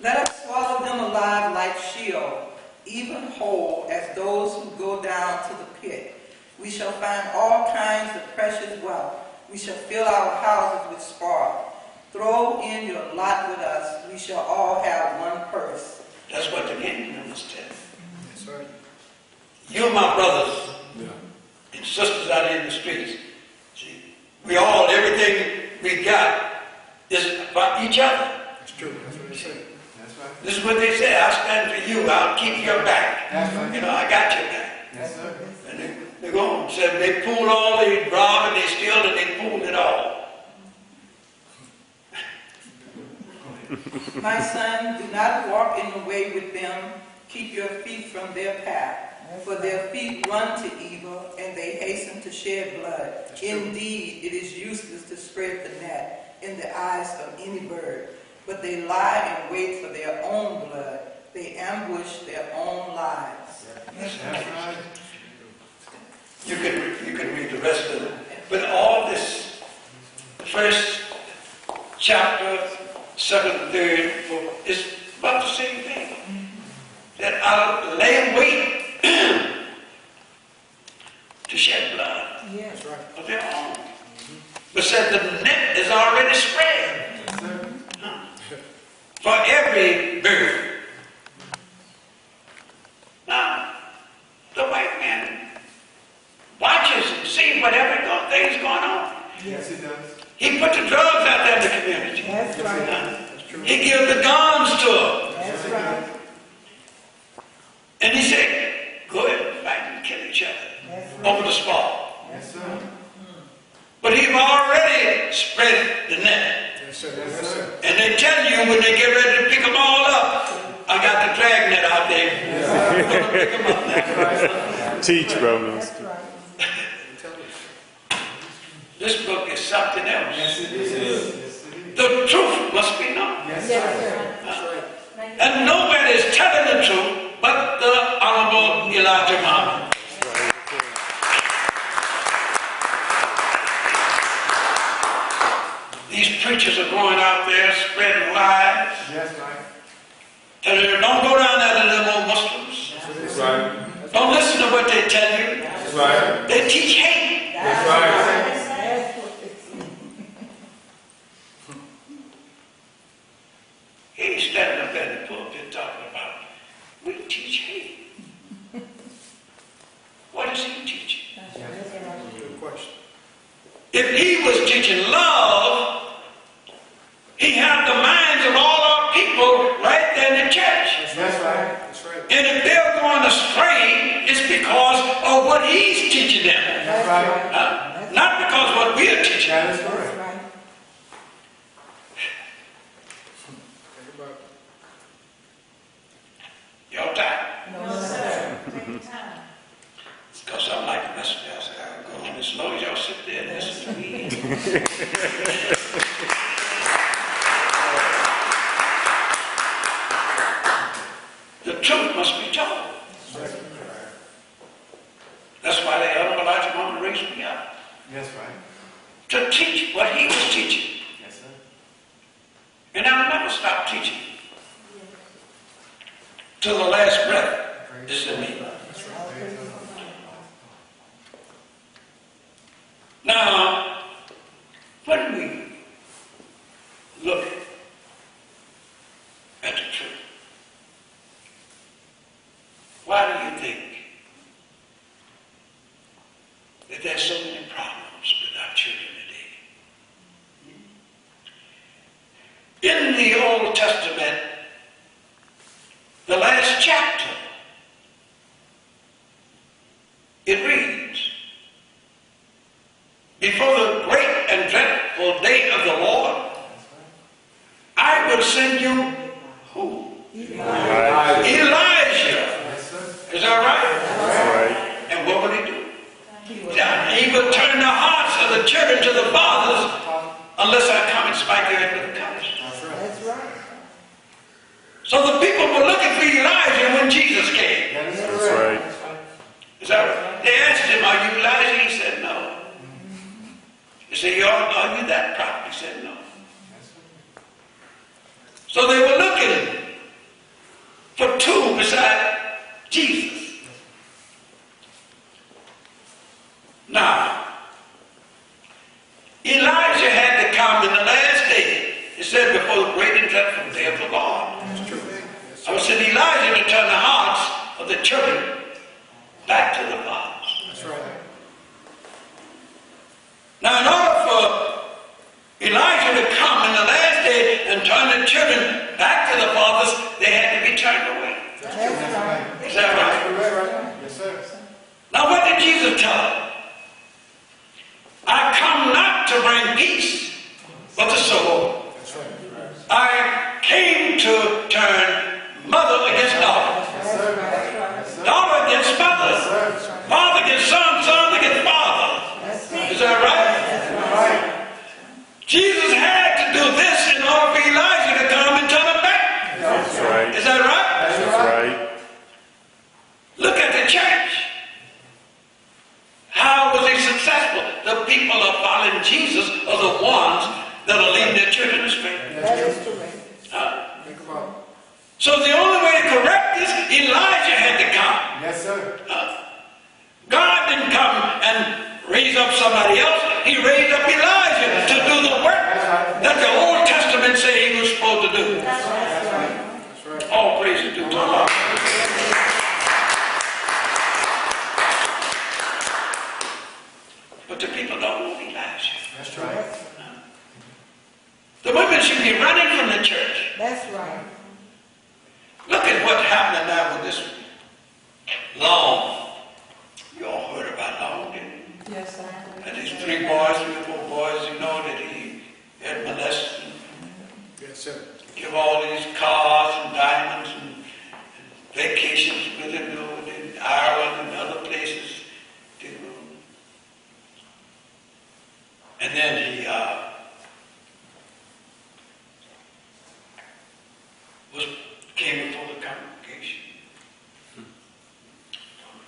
Let us swallow them alive like Sheol, even whole as those who go down to the pit. We shall find all kinds of precious wealth. We shall fill our houses with spoil. Throw in your lot with us. We shall all have one purse. That's what the gang members tell. That's right. You, my brothers Yeah. and sisters out in the streets, see, we all, everything we got is about each other. That's true. That's what they say. That's right. This is what they say. I'll stand for you. I'll keep your back. That's right. You know, I got your back. Yes, sir. And they go on and said they pulled all, they robbed and they steal and they pulled it all. My son, do not walk in the way with them. Keep your feet from their path. For their feet run to evil, and they hasten to shed blood. Indeed, it is useless to spread the net in the eyes of any bird. But they lie in wait for their own blood. They ambush their own lives. You can read the rest of it. But all this, first chapter, second, third, fourth, is about the same thing. That I'll lay in wait to shed blood of their own. But said the net is already spread for every bird. Now, the white man watches and sees whatever thing's going on. Yes, it does. He put the drugs out there in the community. That's right. He gives the guns to them. That's right. And he said, go ahead and fight and kill each other over the spot. Yes, sir. But he's already spread the net. Yes, sir. Yes, sir. And they tell you when they get ready to pick them all up, I got the drag net out there. I'm going to pick them up now. Teach, brothers. This book is something else. Yes, it is. The truth must be known. Yes, sir. That's right. And nobody is telling the truth but the Honorable Elijah Muhammad. These preachers are going out there spreading lies. Yes, right. Telling you, don't go down there to them old Muslims. That's right. Don't listen to what they tell you. That's right. They teach hate. That's right. He's standing up there in the pulpit talking about, we teach hate. What is he teaching? Good question. If he was teaching love, he had the minds of all our people right there in the church. That's right. That's right. And if they're going astray, it's because of what he's teaching them. That's right. Not because of what we're teaching them. That is correct. Think about it. Y'all tired? No, sir. Take time. It's because I'm like a messenger. I said, I'll go on as long as y'all sit there and listen to me. The truth must be told. That's why the elder Elijah Muhammad raised me up. Yes, right. To teach what he was teaching. Yes, sir. And I'll never stop teaching. Till the last breath is in me. That's right. Now, when we look at the truth, why do you think that there's so many problems with our children today? In the Old Testament, the last chapter, it reads, before the great and dreadful day of the Lord, I will send you who? Elijah. Yes, sir. Is that right? That's right. And what would he do? He would turn the hearts of the children to the fathers unless I come and smite the earth with a curse. That's right. So the people were looking for Elijah when Jesus came. That is That's correct. right. Is that right? They asked him, are you Elijah? He said, no. They said, are you that prophet? He said, no. So they were looking for two beside Jesus. Now, Elijah had to come in the last day. It said before the great and dreadful day of the Lord. That's true. I was sending Elijah to turn the hearts of the children back to the fathers. That's right. Now, in order for Elijah to come in the last day and turn the children back to the fathers, they had to be turned away. That's right. Is that right? That's right. Yes, sir. Now, what did Jesus tell them? I come not to bring peace, but the sword. That's right. I came to turn mother against daughter, daughter against mother, father against son, son against father. Is that right? Jesus had to do this in order for Elijah to come and turn him back. That's right. Is that right? That's right. Look at the church. How was he successful? The people are following Jesus are the ones that are leading their children astray. That is correct. Think about it. So the only way to correct this, Elijah had to come. Yes, sir. God didn't come and raise up somebody else. He raised up Elijah to do the work that the Old Testament said he was supposed to do. That's right. All praise is due to Allah. But the people don't want Elijah. That's right. The women should be running from the church. That's right. Look at what's happening now with this Long. You all heard about Long, didn't you? Yes, I have. And these 3 boys, 3 or 4 boys, you know, that he had molested and Yes, sir. give all these cars and diamonds and vacations with him, you know, in Ireland and other places. And then he came before the congregation.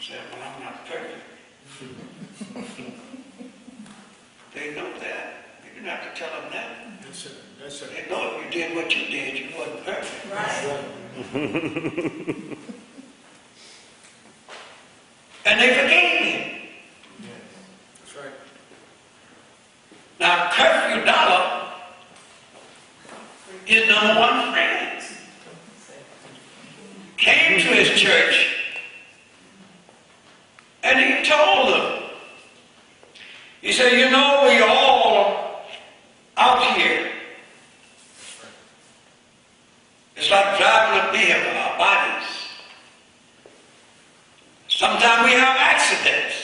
Said, well, I'm not perfect. They know that. You didn't have to tell them that. Yes, sir. Yes, sir. They know if you did what you did, you wasn't perfect. Right. And they forgave him. That's right. Now, Curfew Dollar is number 1 friend. Came to his church and he told them, he said, you know, we all out here. It's like driving a vehicle, our bodies. Sometimes we have accidents.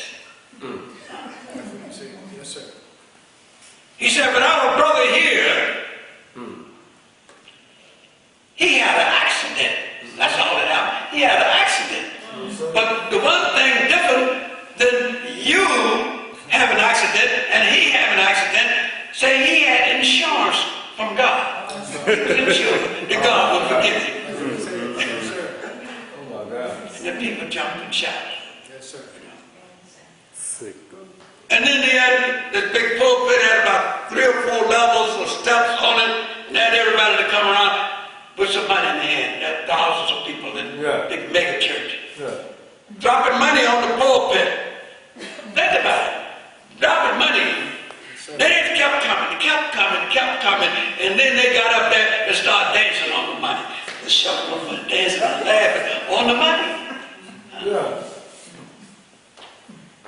Yes, sir. He said, but our brother here, he had an accident. That's all that happened. He had an accident. But the one thing different than you have an accident and he have an accident, say he had insurance from God. He was insured that God would forgive him. Yes, sir. Oh my God. And the people jumped and shouted. Yes, sir. Sick. And then they had this big pulpit, had about 3 or 4 levels of steps on it, and had everybody to come around with some money in their hand. They had thousands of people in big mega church. Yeah. Dropping money on the pulpit. Think about it. Dropping money. They just kept coming, and then they got up there and started dancing on the money. The shuffle was dancing and laughing on the money. Yeah.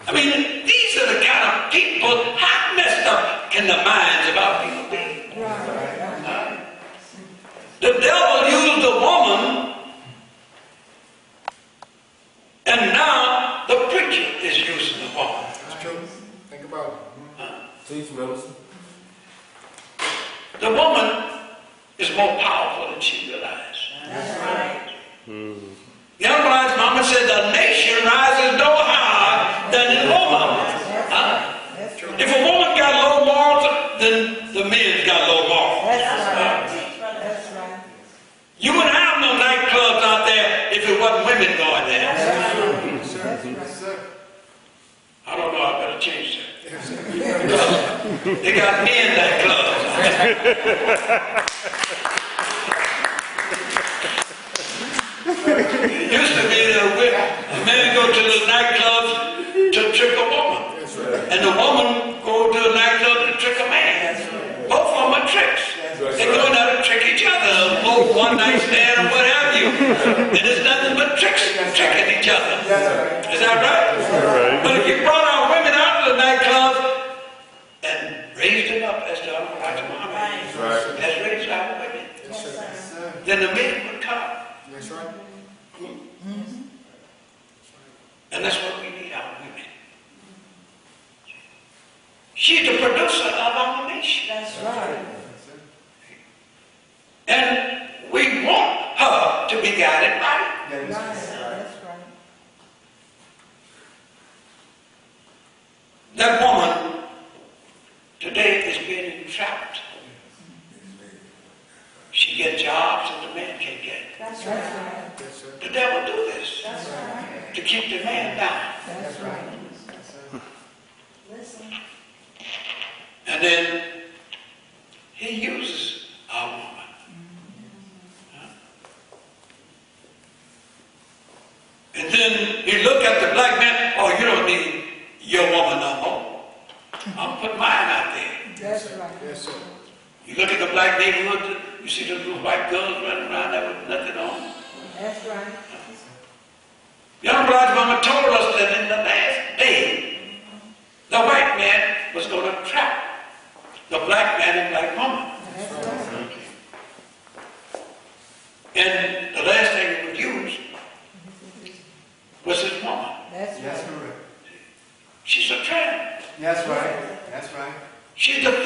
I mean, these are the kind of people, how messed up can the minds of our people be? The devil used a woman, and now the preacher is using the woman. That's true. Think about it. Teach medicine. The woman is more powerful than she realized. That's right. The other wise mama said the nation rises no higher than its low mama. Huh? That's true. If a woman got low morals, then the men's got low morals. That's right. That's right. You wouldn't have no nightclubs out there if it wasn't women going there. Yes, sir. Yes, sir. I don't know, I better change that. Yes, sir. They got men nightclubs. It used to be that a man go to the nightclubs to trick a woman. Yes, sir. And the woman go to the nightclub to trick a man. Both of them are tricks. They're going out to trick each other, both one night stand or what have you. And it's nothing but tricks, tricking each other. Is that right? Right. But if you brought our women out to the nightclub and raised them up as the Almighty Muhammad has raised our women, Yes, sir. Yes, sir. then the men would come. That's right. And that's what we need, our women. She's the producer of our nation. That's right. And to be guided right. Right, that's right. That woman today is being entrapped. She gets jobs and the man can't get it. That's right. Yes, sir. The devil do this That's right. to keep the man down. That's right. Listen. And then he uses our woman. And then you look at the black man, oh, you don't need your woman no more. I'll put mine out there. That's right. Yes, sir. You look at the black neighborhood, you see those little white girls running around there with nothing on. That's right. Young black mama told us that in the last day, the white man was going to trap the black man and black woman. That's right. And the last thing he would use was his woman. That's That's right. correct. She's a trap. That's right. That's right. She's the filth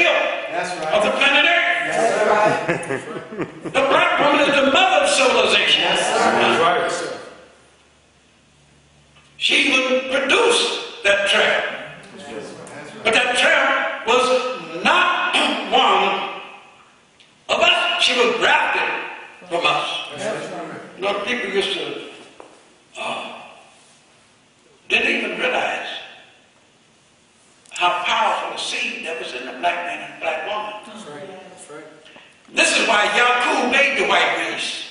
That's of right. the planet Earth. That's right. The black woman is the mother of civilization. That's right. Yes, sir. She even produced that trap. That's right. But that trap was not one of us. She was grafted from us. That's right. You know, people used to, didn't even realize how powerful the seed that was in the black man and black woman. That's right. That's right. This is why Yaqub made the white race.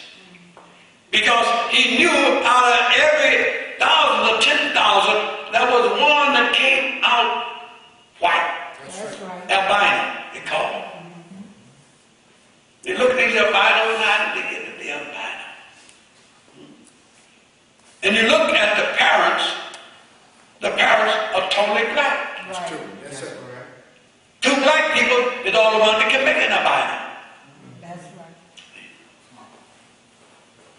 Because he knew out of every 1,000 or 10,000, there was one that came out white. That's right. Albino, they call them. They look at these albino and they get to be albino. And you look at the parents are totally black. That's true. Yes, That's sir. correct. Two black people is the only one that can make an albino. That's right.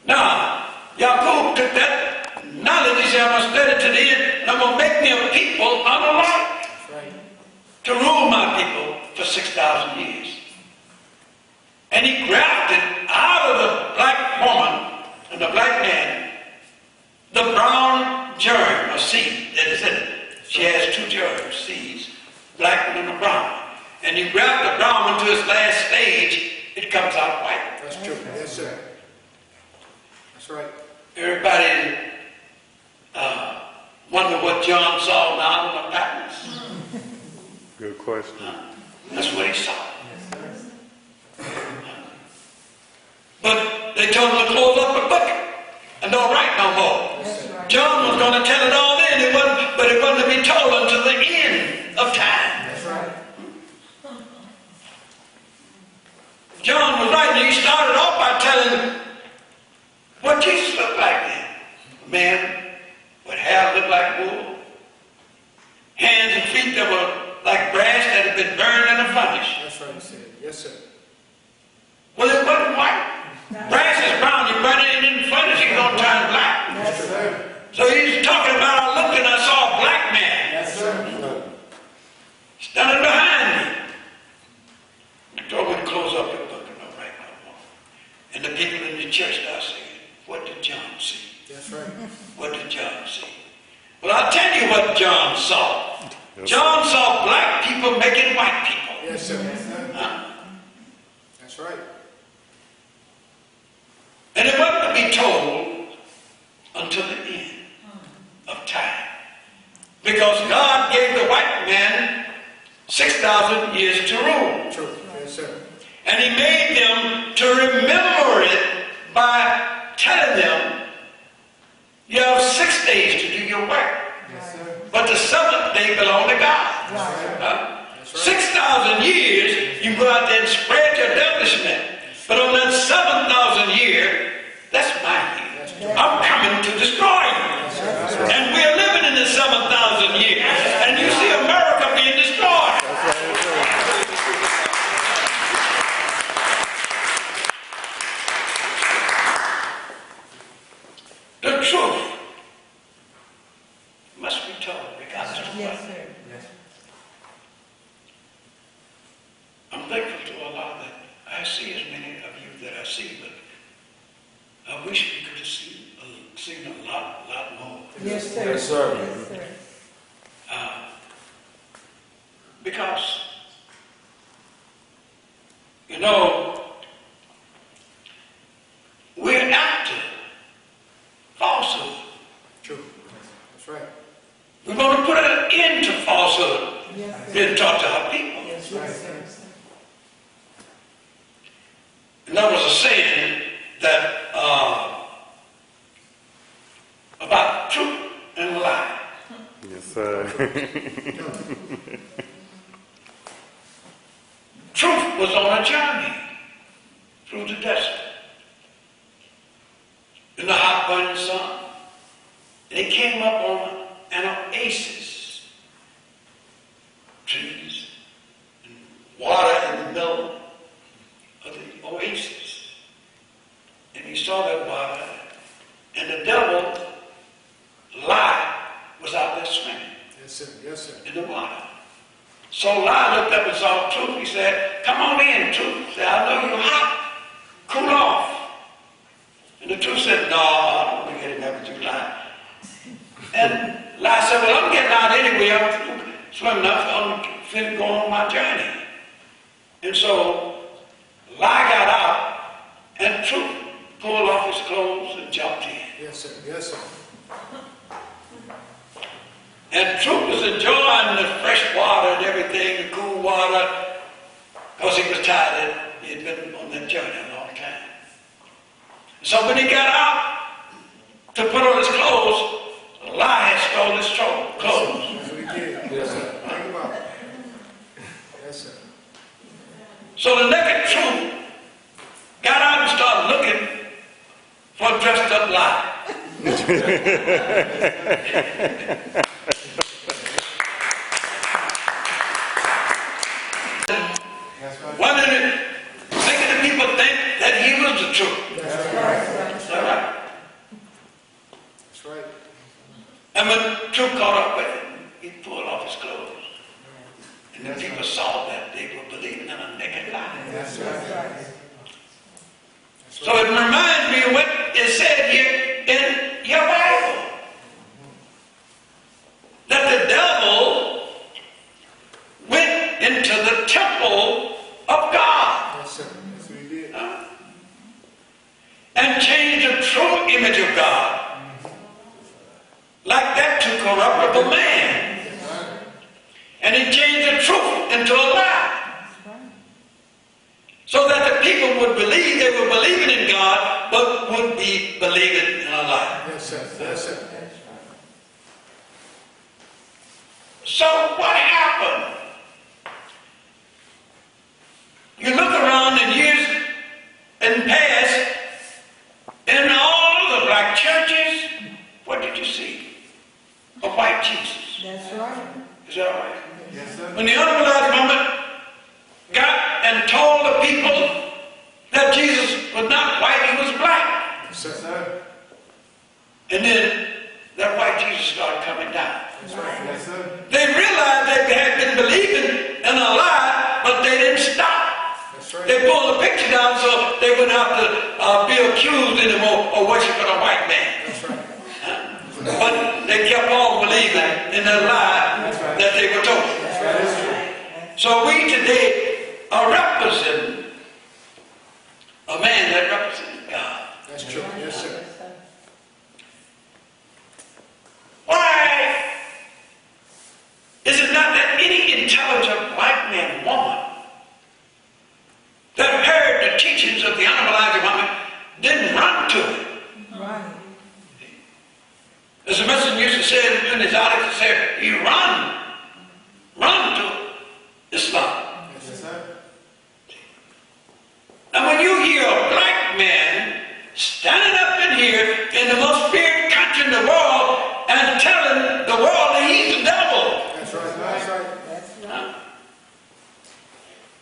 Now, Yaqub took that knowledge, he said, I'm going to study to the end, and I'm going to make me a people unlike That's right. to rule my people for 6,000 years. And he grafted out of the black woman and the black man the brown germ or seed that is in it. She has two germs, seeds, black one and a brown. And you graft the brown into its last stage, it comes out white. That's true. Yes, sir. That's right. Everybody wonder what John saw now in the patterns. Good question. That's what he saw. But they told him to close up the book and don't write no more. That's right. John was going to tell it all then, but it wasn't to be told until the end of time. That's right. John was writing, he started off by telling what Jesus looked like then. A man with hair looked like wool, hands and feet that were like brass that had been burned in a furnace. That's right, he said. Yes, sir. Well, it wasn't white. Brass is brown, you burn it in the furnace, it's going to turn black. Yes, sir. So he's talking about, I looked and I saw a black man Yes, sir. standing behind me. He told me to close up the book and don't write no more. And the people in the church started saying, what did John see? That's right. What did John see? Well, I'll tell you what John saw. Yes, John saw black people making white people. Yes, sir. Yes, sir. Huh? That's right. And it wasn't to be told until the end of time. Because God gave the white man 6,000 years to rule. True. Yes, sir. And he made them to remember it by telling them, you have 6 days to do your work. Yes, sir. But the seventh day belongs to God. Right. Huh? That's right. 6,000 years, you go out there and spread your establishment. But on that 7,000 year, that's my year. I'm coming to destroy you. And we're living in the 7,000 years. And you see America being destroyed. The truth must be told regardless of Yes, what. sir. Yes. I'm thankful to Allah that I see as many of you that I see, but I I wish we could have seen a lot more. Yes, sir. Yes, sir. Yes, sir. Because, you know, we're after falsehood. True. That's right. We're going to put an end to falsehood Yes, and talk to our people. Yes, sir. And there was a saying that about truth and lie. Yes, sir. Truth was on a journey through the desert in the hot burning sun. They came up on an oasis, trees and water in the middle of the oasis. And he saw that water, and the devil, lie, was out there swimming Yes, sir. Yes, sir. in the water. So lie looked up and saw truth. He said, come on in, truth. He said, I know you're hot. Cool off. And the truth said, no, I don't want to get in there with you, lie. And lie said, well, I'm getting out anyway. I'm swimming up. I'm finna go on my journey. And so lie got out, and truth pulled off his clothes and jumped in. Yes, sir. Yes, sir. And Truth was enjoying the fresh water and everything, the cool water, because he was tired. He had been on that journey a long time. So when he got out to put on his clothes, a lie had stole his clothes. That's what he did. Yes, sir. Think about it. Yes, sir. So the naked Truth got out and started looking for a dressed up lie. That's right. Wondering, making the people think that he was the truth. That's right. Is that right? That's right. And when Truth caught up with him, he pulled off his clothes. And the people saw that they were believing in a naked lie. That's right. So it reminds me of what is said here in your Bible. That the devil went into the temple of God Yes, sir. That's what he did. and changed the true image of God like that to corruptible man. And he changed the truth into a lie. So that the people would believe they were believing in God, but would be believing in a lie. Yes, sir. Yes, sir. So what happened? You look around in years in past, in all the black churches, what did you see? A white Jesus. That's right. Is that right? Yes, sir. When the unrealized moment got and told the people that Jesus was not white, he was black. Yes, sir. Yes, sir. And then that white Jesus started coming down. That's right. Yes, sir. They realized they had been believing in a lie, but they didn't stop. That's right. They pulled the picture down so they wouldn't have to be accused anymore of worshiping a white man. That's right. But they kept on believing in the lie that they were told. That is true. So we today are representing a man that represents God. That's true. Yes, sir. Why is it not that any intelligent black man, woman, that heard the teachings of the Honorable Elijah Muhammad didn't run to it? Right. As the messenger used to say in his article, he said, you run to Islam. Yes, sir. Now when you hear a black man standing up in here in the most feared country in the world and telling the world that he's the devil, That's right. That's right. That's right.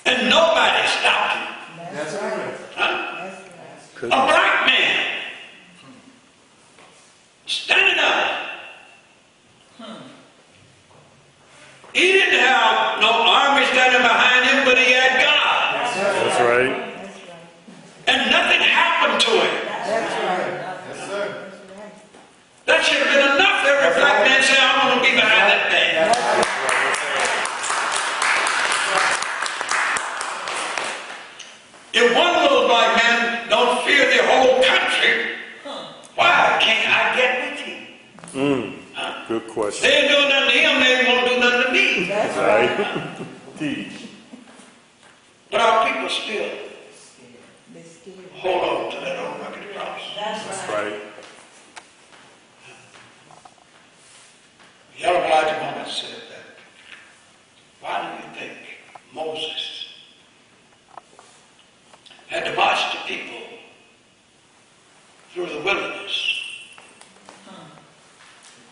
and nobody stopped him. That's right. Huh? That's right. A black man standing up. He didn't have no army standing behind him, but he had God. That's right. That's right. And nothing happened to him. That's right. Yes, sir. That should have been enough for every black man say, I want to be behind that man. If one little black man don't fear the whole country, why can't I get with him? Good question. They ain't doing nothing to him, they ain't gonna do nothing to me. That's Right? Teach. But our people still They scared. hold on to that old rugged cross. That's right. Young Elijah Muhammad said that. Why do you think Moses had to march the people through the wilderness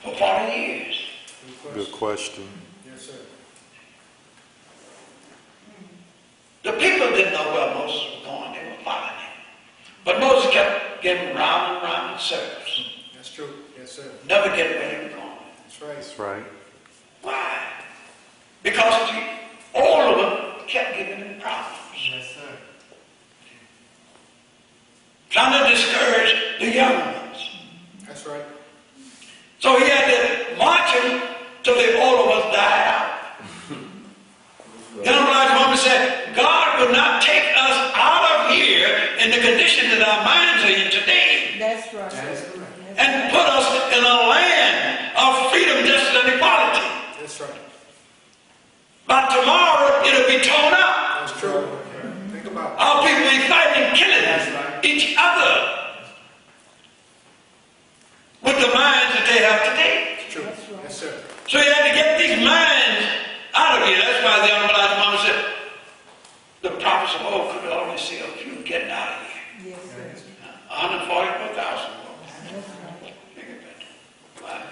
for 40 years? Good question. Yes, sir. The people didn't know where Moses was going. They were following him. But Moses kept getting round and round in circles. That's true. Yes, sir. Never getting where he was going. That's right. That's right. Why? Because all of them kept giving him problems. Yes, sir. Trying to discourage the young ones. That's right. So he had to march him till all of us died out. Young Elijah Muhammad said, God will not take us out of here in the condition that our minds are in today That's right. That is correct. and put us in a land of freedom, justice, and equality. That's right. By tomorrow, it'll be torn up. That's true. Think about it. Our people will be fighting and killing That's right. each other with the minds that they have today. It's true. Yes, sir. So you had to get these minds out of here. That's why the Honorable Elijah Muhammad said, the prophets of old could only see a few getting out of here. Yes, sir. 144,000. That's right. Why?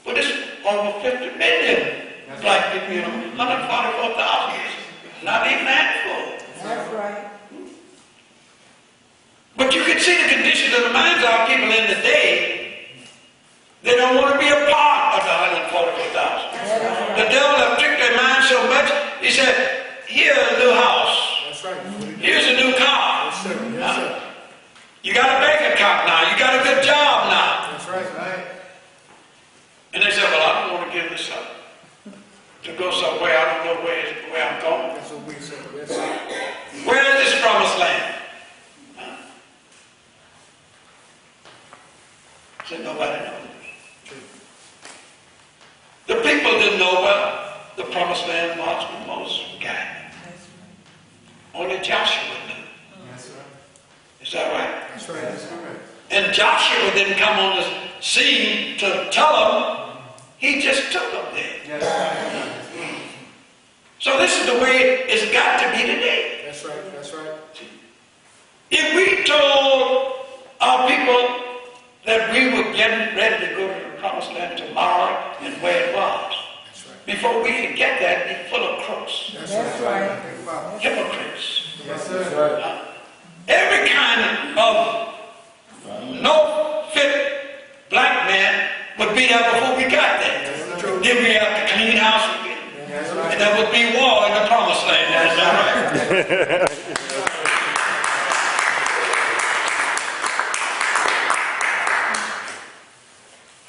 But this over 50 million black people, 144,000. Not even handful. That's right. But you can see the condition of the minds of our people in the day. They don't want to be a part of the 144,000. The devil have tricked their minds so much, he said, here's a new house. That's right. Here's a new car. Yes, sir. Yes, sir. You got a bank account now. You got a good job now. That's right. Right. And they said, well, I don't want to give this up. To go somewhere, I don't know where I'm going. That's what we say. Yes, sir. Where is this promised land? Huh? Said nobody knows. True. The people didn't know where the promised land was when Moses was guiding. Only Joshua knew. Yes, sir. Is that right? That's right. That is correct. And Joshua didn't come on the scene to tell them. He just took them there. Yes, sir. So this is the way it's got to be today. That's right. That's right. If we told our people that we were getting ready to go to the promised land tomorrow and where it was, That's right. before we could get there, it'd be full of crooks, That's That's right. right. Think about it. hypocrites. Yes, sir. Every kind of no fit black man would be there before we got there. Then we have to clean house again. That's And right. there would be war in the promised land. Is that right?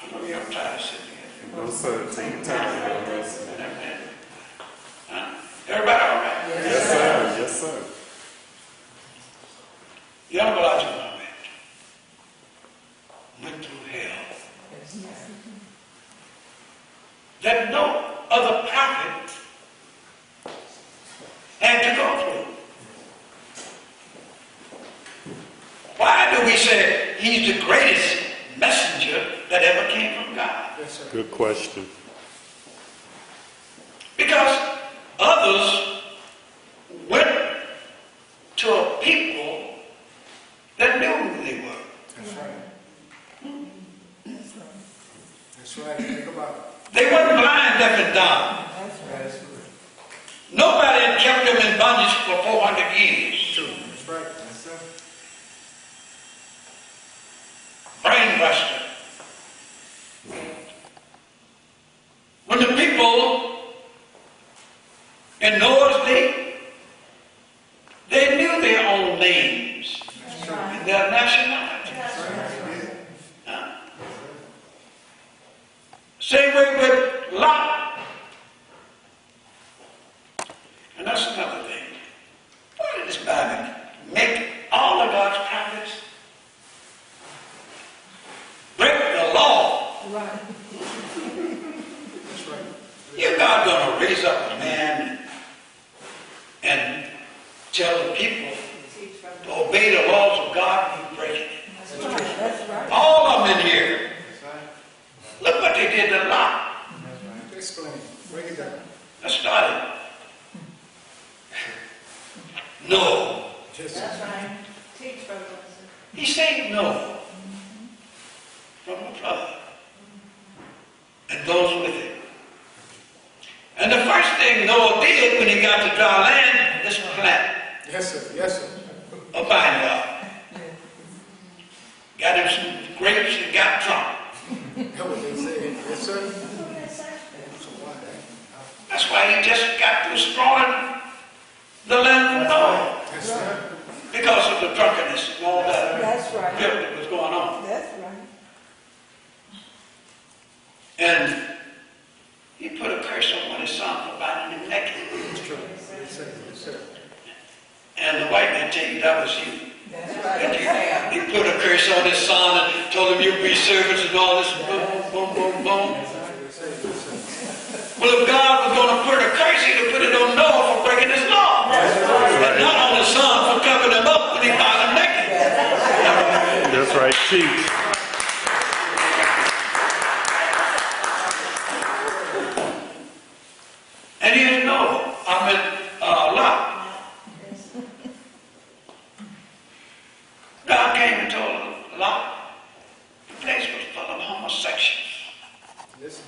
I know you're tired of sitting here. No, sir. Take your time. Everybody all right? Yes, sir. Yes, sir. Young Elijah Muhammad went through hell that no other prophet had to go through. Why do we say he's the greatest messenger that ever came from God? Yes, sir. Good question. Because others went to a people that knew who they were. That's right. That's right. Think about it. They weren't blind, deaf, and dumb. That is correct. Nobody had kept them in bondage for 400 years. True. That's right. Yes, sir. Brainbuster. When the people in Noah's day, they knew their own names and their nationality. make all of God's prophets break the law. Right. That's right. You're not going to raise up a man and tell the people to obey the laws of God and break it. That's right. That's right. All of them in here. That's right. Look what they did to Lot. That's right. Explain. Break it down. Let's start it. No. Just That's right. Teach, brother. He said no from the flood and those with him. And the first thing Noah did when he got to dry land is plant yes, sir. Yes, sir. a vineyard. Got him some grapes and got drunk. That's what they say. Yes, sir. So why? That's why he just got through destroying the land of Noah That's right. because of the drunkenness and all that That's right. filth that was going on. That's right. And he put a curse on his son for finding him naked. That's true. Yes, sir. Yes, sir. And the white man tell you that was you. That's right. And he put a curse on his son and told him you'll be servants and all this boom, boom, boom, boom. Yes, sir. Yes, sir. Well, if God was going to put a curse, he'd have put it on Noah for breaking his law. And not on his son for covering him up when he found him naked. That's right. Teach. And here's Noah, Lot. God came and told Lot, the place was full of homosexuals. Listen.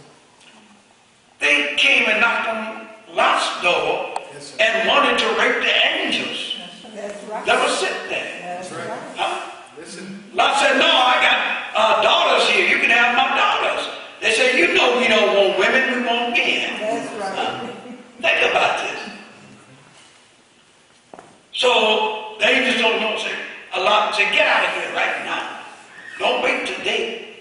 They came and knocked on Lot's door Yes, sir. and wanted to rape the angels That's right. that were sitting there. That's That's right. right. Huh? Listen. Lot said, no, I got daughters here. You can have my daughters. They said, you know we don't want women, we want men. That's right. Think about this. So the angels told Noah, say, Lot said, get out of here right now. Don't wait till day.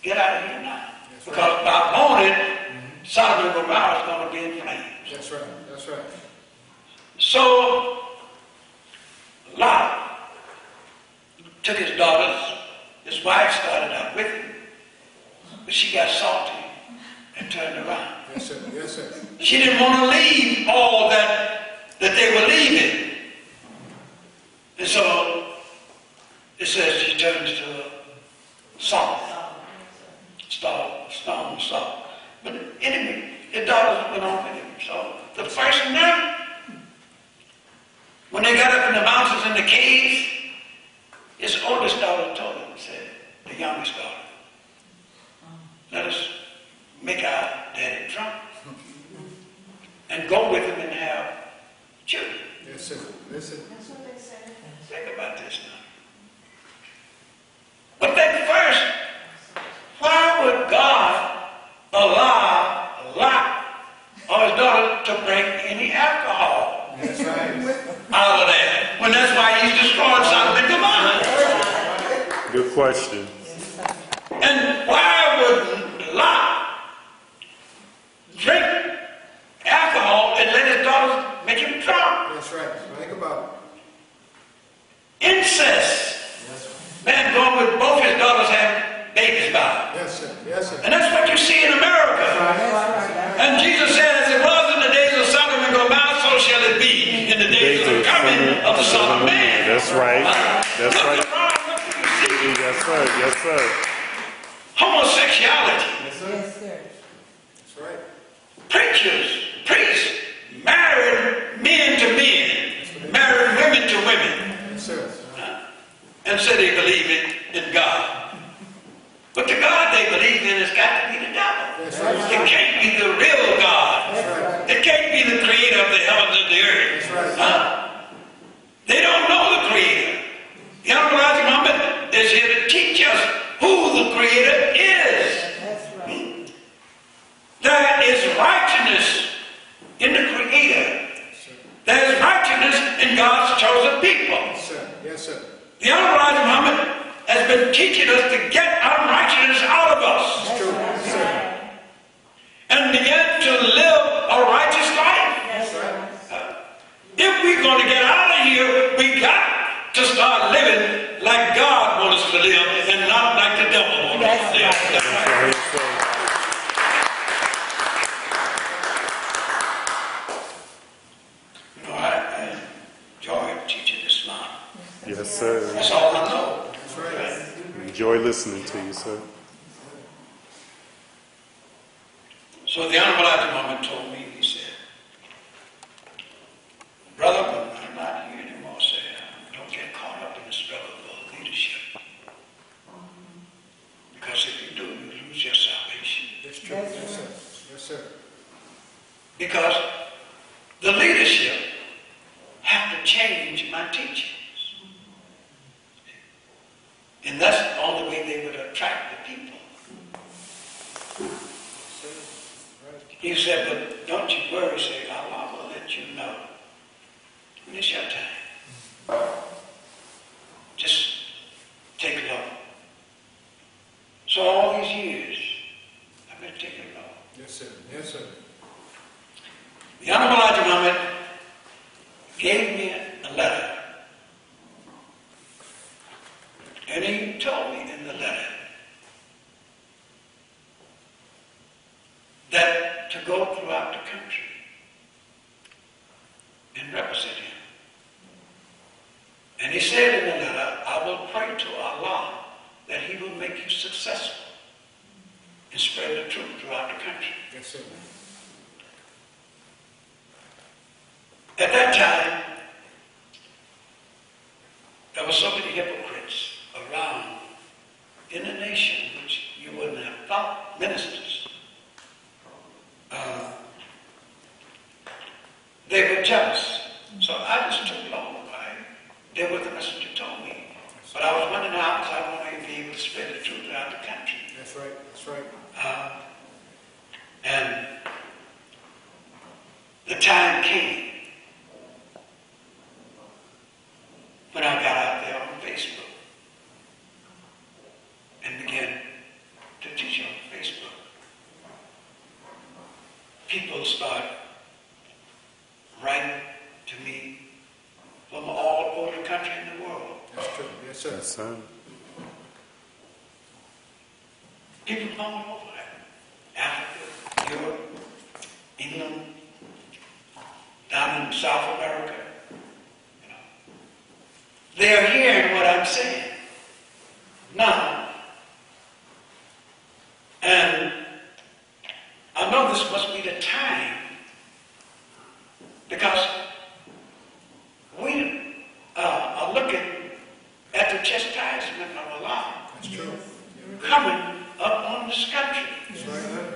Get out of here now. That's Because by morning, Sodom and Gomorrah is going to be in flames. That's right. That's right. So Lot took his daughters. His wife started out with him, but she got salty and turned around. Yes, sir. Yes, sir. She didn't want to leave all that they were leaving. And so it says she turned to salt. Stone salt. But anyway, his daughters went on with him. So the first night, when they got up in the mountains in the caves, his oldest daughter told him, said, the youngest daughter, let us make our daddy drunk and go with him and have children. Yes, sir. Listen. Think about this now. But then first, why would God allow Lot or his daughter to bring any alcohol That's right. out of there? When that's why he's destroying Sodom and Gomorrah. Good question. And why would Lot drink alcohol and let his daughters make him drunk? That's right. Think about Incest. Man going with both his daughters having babies by him. it. Yes, sir. Yes, sir. And that's what you see in America. And Jesus said, as it was in the days of Sodom and Gomorrah, so shall it be in the days of the coming of the Son of Man. That's right. That's Look right. around, look what you see. Yes, sir. Yes, sir. Homosexuality. Yes, sir. Yes, sir. That's right. Preachers, priests, married men to men, married women to women, Yes, sir. and say they believe in God. But the God they believe in has got to be the devil. That's right. It can't be the real God. That's right. It can't be the creator of the heavens and the earth. That's right. They don't know the creator. The Honorable Elijah Muhammad is here to teach us who the creator is. That's right. There is righteousness in the creator. There is righteousness in God's chosen people. Yes, sir. Yes, sir. The Honorable Elijah Muhammad has been teaching us to get unrighteousness out of us It's true. Yes, sir. and begin to live a righteous life. That's right. If we're going to get out out of here, we got to start living like God wants us to live and not like the devil wants us to live. That's right. Yes, sir. You know, I enjoy teaching this line. Yes, sir. That's all I know. That's right. Enjoy listening to you, sir. So the Honorable Elijah Muhammad told me, he said, brother, but I'm not here anymore. Said, don't get caught up in the struggle for leadership. Because if you do, you lose your salvation. That's true. Yes, sir. Yes, sir. Because the leadership have to change my teachings. And that's the only way they would attract the people. He said, but don't you worry, say, Allah will let you know when it's your time. Just take it off. So all these years, I've been taking it off. Yes, sir. Yes, sir. The Honorable Elijah Muhammad gave me a letter. And he told me in the letter that to go throughout the country and represent him. And he said in the letter, I will pray to Allah that he will make you successful and spread the truth throughout the country. Yes, sir. At that time, there were so many hypocrites around in the nation which you wouldn't have thought, ministers. They were jealous. So I just took long. I did what the messenger told me. But I was running out because I wanted to be able to spread the truth throughout the country. That's right. That's right. And the time came when I got out there on Facebook and began to teach on Facebook. People start writing to me from all over the country and the world. That's true. Yes, sir. Yes, sir. People from all over. Africa, Europe, England, down in South America. You know. They're hearing what I'm saying now. And I know this must be the time because we are looking at the chastisement of Allah That's true. coming up on this country. That's right.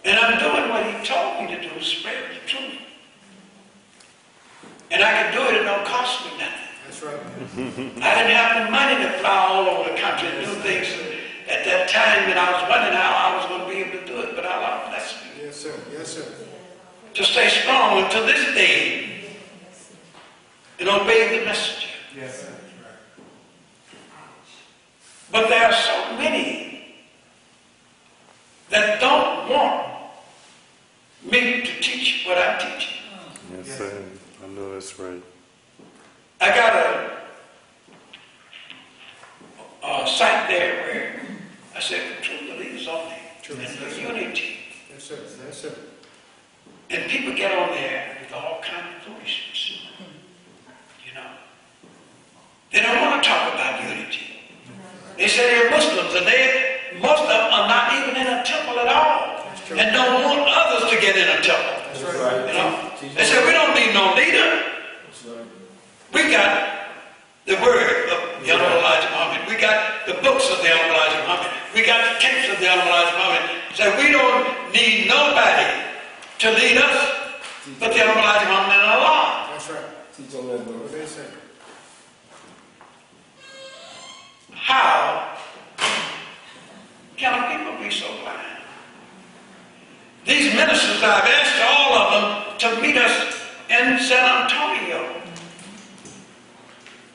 And I'm doing what he told me to do, spread the truth. And I can do it, it don't cost me nothing. That's right. I didn't have the money to fly all over the country and do things. At that time that I was running out, I was going to be able to do it, but Allah blessed me Yes, sir. Yes, sir. to stay strong until this day and obey the messenger. Yes, sir. But there are so many that don't want me to teach what I'm teaching. Yes, sir. I know that's right. I got a site there where I said the truth believes only True. and the unity. Yes, sir. Yes, sir. And people get on there with all kinds of foolishness. You know. They don't want to talk about unity. They say they're Muslims and most of them are not even in a temple at all. true. And don't want others to get in a temple. That's That's right. right. You know. They say we don't need no leader. That's right. We got the word of the Honorable Elijah Muhammad. We got the books of the Honorable Elijah Muhammad. We got the tapes of the Honorable Elijah Muhammad. So we don't need nobody to lead us but the Honorable Elijah Muhammad and Allah. That's right. Teach on that, What brother. they say. How can people be so blind? These ministers, I've asked all of them to meet us in San Antonio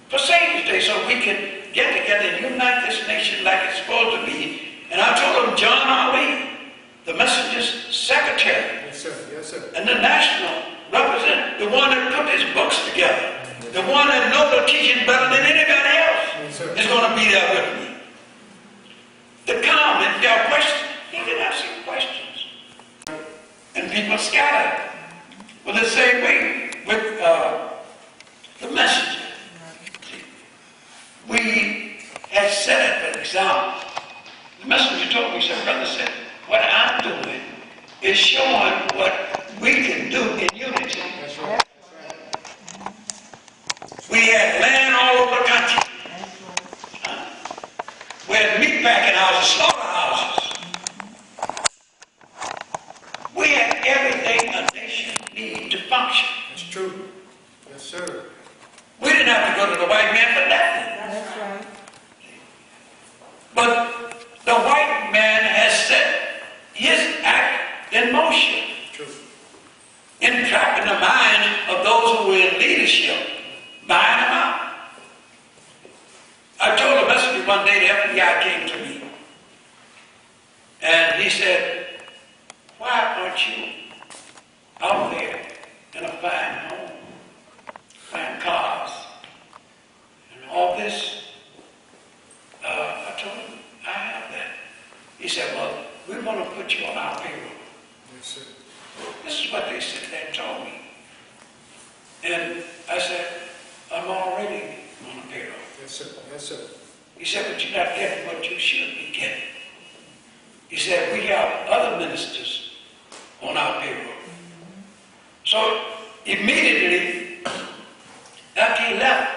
for Satan's Day so we can get together and unite this nation like it's supposed to be. And I told them John Ali, the messenger's secretary, Yes, sir. Yes, sir. and the national represent the one that put these books together. The one that knows the teaching better than anybody else is going to be there with me. To come, if there are questions, he can ask you questions. And people scattered. Well, the same way with the messenger. See, we had set an example. The messenger told me, he said, brother said, what I'm doing is showing what we can do in unity. That's right. We had land all over the country. We had meat packing houses, slaughterhouses. We had everything a nation needs to function. That's true. Yes, sir. We didn't have to go to the white man for nothing. That's right. But the white man has set his act in motion, True. entrapping the minds of those who were in leadership, buying them out. I told a messenger one day, the FBI came to me, and he said, why aren't you out there in a fine home, fine cars, and all this? I told him, I have that. He said, well, we're going to put you on our payroll. Yes, sir. This is what they said, they told me. And I said, I'm already on a payroll. Yes, sir. Yes, sir. He said, but you're not getting what you should be getting. He said, we have other ministers on our payroll. So immediately after he left,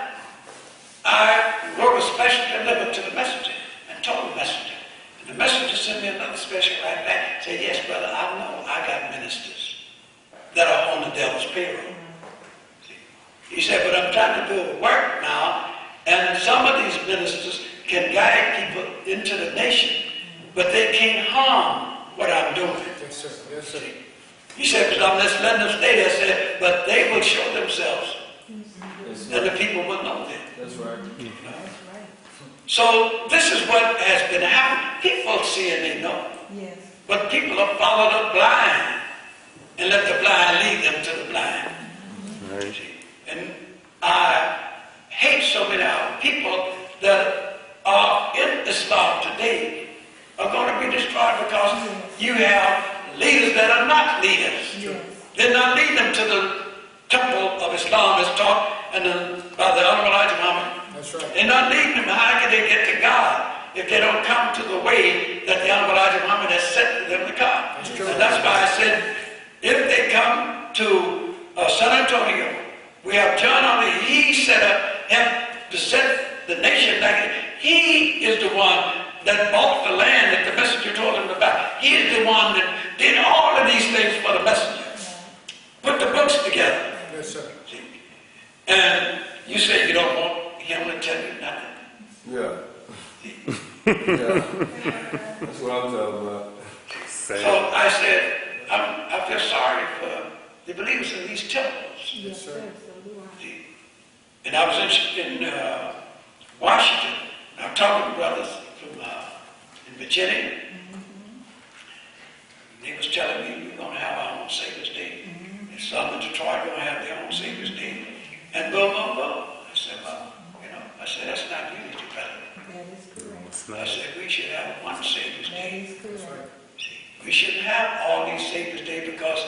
I wrote a special delivery to the messenger and told the messenger. And the messenger sent me another special right back. Said, yes, brother, I know I got ministers that are on the devil's payroll. He said, but I'm trying to do a work now, and some of these ministers can guide people into the nation, but they can't harm what I'm doing. Yes, sir. Yes, sir. He said, but I'm just letting them stay there, said, but they will show themselves, Yes, and sir. the people will know them. That's right. So this is what has been happening. People see and they know, Yes. but people have followed the blind and let the blind lead them to the blind. Right. And I hate so many people that are in Islam today are going to be destroyed because you have leaders that are not leaders. Yes. They're not leading them to the temple of Islam as taught and by the Honorable Elijah Muhammad. That's right. They're not leading them. How can they get to God if they don't come to the way that the Honorable Elijah Muhammad has set for them to come? That's true. And that's why I said, if they come to San Antonio, we have John Only. He set up him to set the nation like he is the one that bought the land that the messenger told him about. He is the one that did all of these things for the messenger. Put the books together. Yes, sir. See? And you say you don't want him to tell you nothing. Yeah. Yeah. That's what I'm talking about. So Same. I said, I feel sorry for the believers in these temples. Yes, sir. So do I. See? And I was in Washington. And I'm talking to brothers from in Virginia. And they was telling me we're going to have our own Savior's Day. And some in Detroit going to have their own Savior's Day. And boom, boom, boom. I said, well, I said, that's not unity, brother. That is correct. It's I not. said, we should have one Savior's That Day. is correct. See, we shouldn't have all these Savior's Day because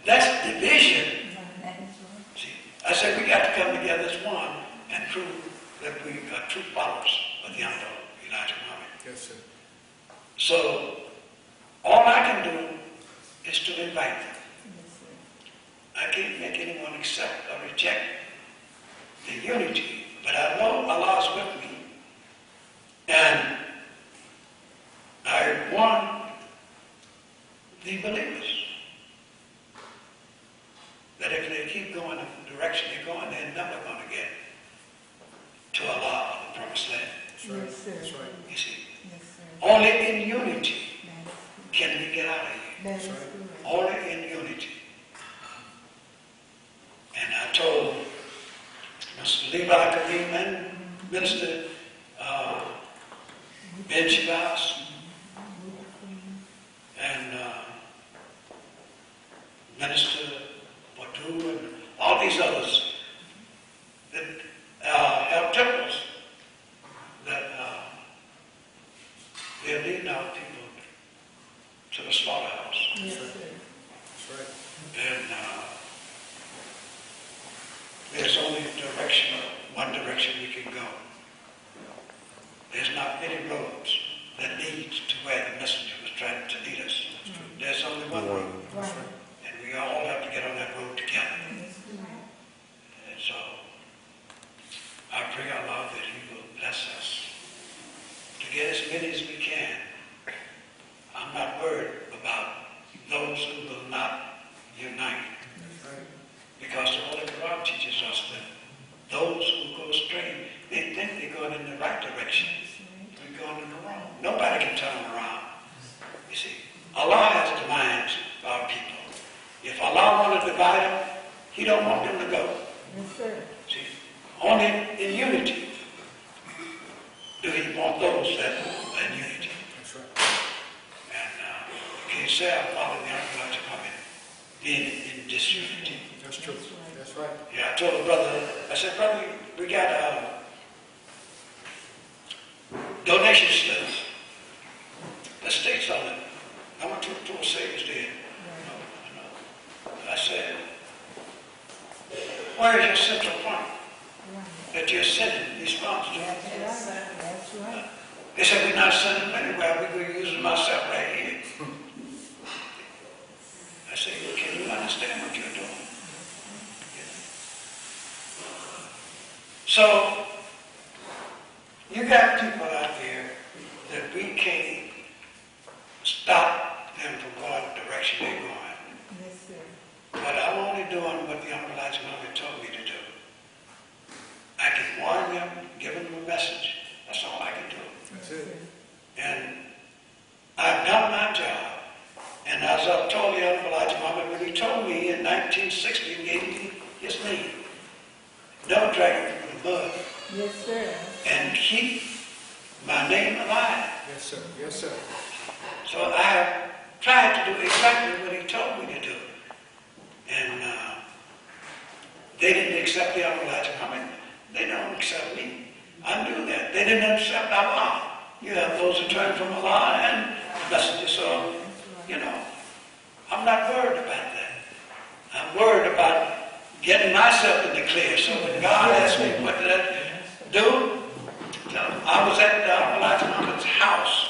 that's division. That is right. See, I said, we got to come together as one and prove that we are true followers of the Honorable Elijah Muhammad. Yes, sir. So, all I can do is to invite them. Yes, sir. I can't make anyone accept or reject the unity, but I know Allah is with me. And I want the believers that if they keep going in the direction they're going, they're never going to get to Allah, the promised land. That's right. Yes, sir. That's right. You see, Yes, sir. only in unity That is can we get out of here. correct. That is That's correct. Only in unity. And I told Mr. Levi Kareem and Minister Ben Shabazz and Minister Badu and all these others that have temples that they're leading our people to the slaughterhouse. Yes, sir. That's right. And there's only one direction we can go. There's not many roads that leads to where the messenger was trying to lead us. There's only one road. Right. And we all have to get on that road together. And so I pray Allah that He will bless us to get as many as we can. I'm not worried about those who will not unite. Because the Holy Quran teaches us that those who go astray, they think they're going in the right direction. We're going in the wrong. Nobody can turn them around. You see, Allah has demands for our people. If Allah wants to divide them, He don't want them to go. Yes, sir. See, only in unity do He want those that are in unity. That's right. And you can't say I'm following the Almighty Muhammad in disunity. That's true. That's right. Yeah, I told the brother, I said, brother, we got donation slips. The state's on it. I went to a savings there. I said, where is your central point that you're sending these funds to? That's right. That's right. They said, we're not sending them anywhere. We're going to use them ourselves right here. I said, can you understand what you're doing? So, you got people out there that we can't stop them from going the direction they're going. Yes, sir. But I'm only doing what the Honorable Elijah Muhammad told me to do. I can warn them, give them a message. That's all I can do. That's it. And I've done my job. And as I've told the Honorable Elijah Muhammad, when he told me in 1960 and gave me his name, don't drag it through the mud Yes, sir. and keep my name alive. Yes, sir. Yes, sir. So I have tried to do exactly what he told me to do. And they didn't accept the Honorable Elijah Muhammad. They don't accept me. I knew that. They didn't accept Allah. You have those who turn from Allah and the messenger. So, I'm not worried about that. I'm worried about getting myself in the clear. So when God asked me what did I do, I was at the Honorable Elijah Muhammad's house.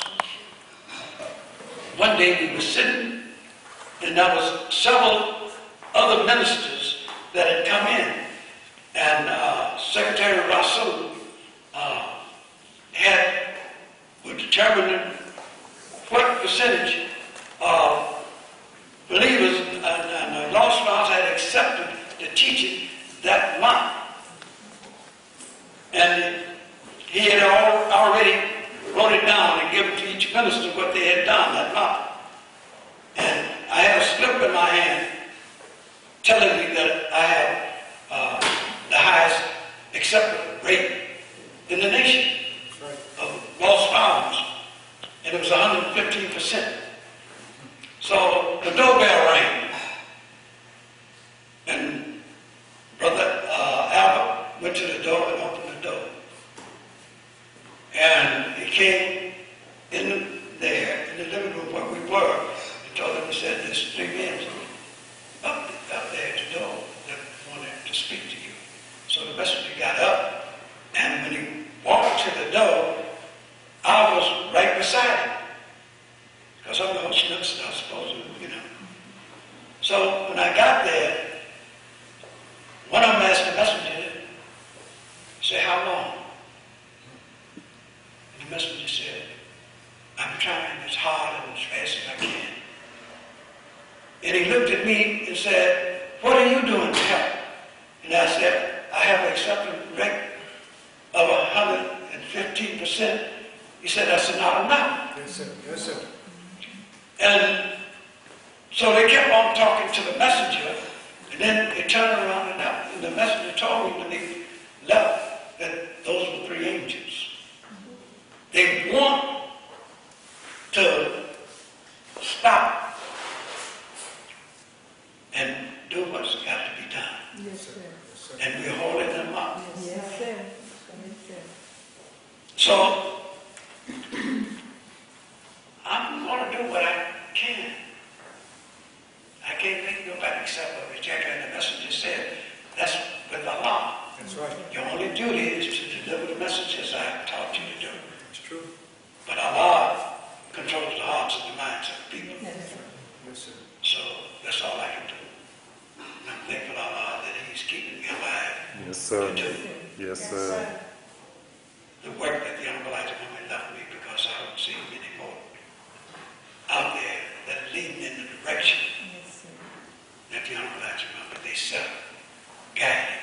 One day we were sitting, and there was several other ministers that had come in, and Secretary Rasul was determining what percentage of believers and lost ones had accepted the teaching that month. And he had already wrote it down and given to each minister what they had done that month. And I had a slip in my hand telling me that I have the highest acceptance rate in the nation of lost founds. And it was 115%. So the doorbell rang. And Brother Albert went to the door and opened the door. And he came in there, in the living room where we were, and told him, he said, there's 3 men up there at the door that wanted to speak to you. So the messenger got up, and when he walked to the door, I was right beside him. Because I'm the host minister, I suppose, So when I got there, one of them asked the messenger, he said, how long? And the messenger said, I'm trying as hard and as fast as I can. And he looked at me and said, what are you doing to help? And I said, I have an acceptance rate of 115%. He said, that's not enough. Yes, sir. Yes, sir. And so they kept on talking to the messenger, and then they turned around and left. And the messenger told me when they left that those were 3 angels. They want to stop and do what's got to be done. So, I'm going to do what I can. I can't make nobody except what reject, and the messenger said, that's with Allah. That's right. Your only duty is to deliver the messages I have taught you to do. It's true. But Allah controls the hearts and the minds of the people. Yes, sir. So that's all I can do. And I'm thankful to Allah that He's keeping me alive Yes, sir. to do Yes, sir. the work that the Honorable Elijah Muhammad left me, because I don't see many more out there that are leading in the direction that the Honorable Elijah Muhammad, they self-guided.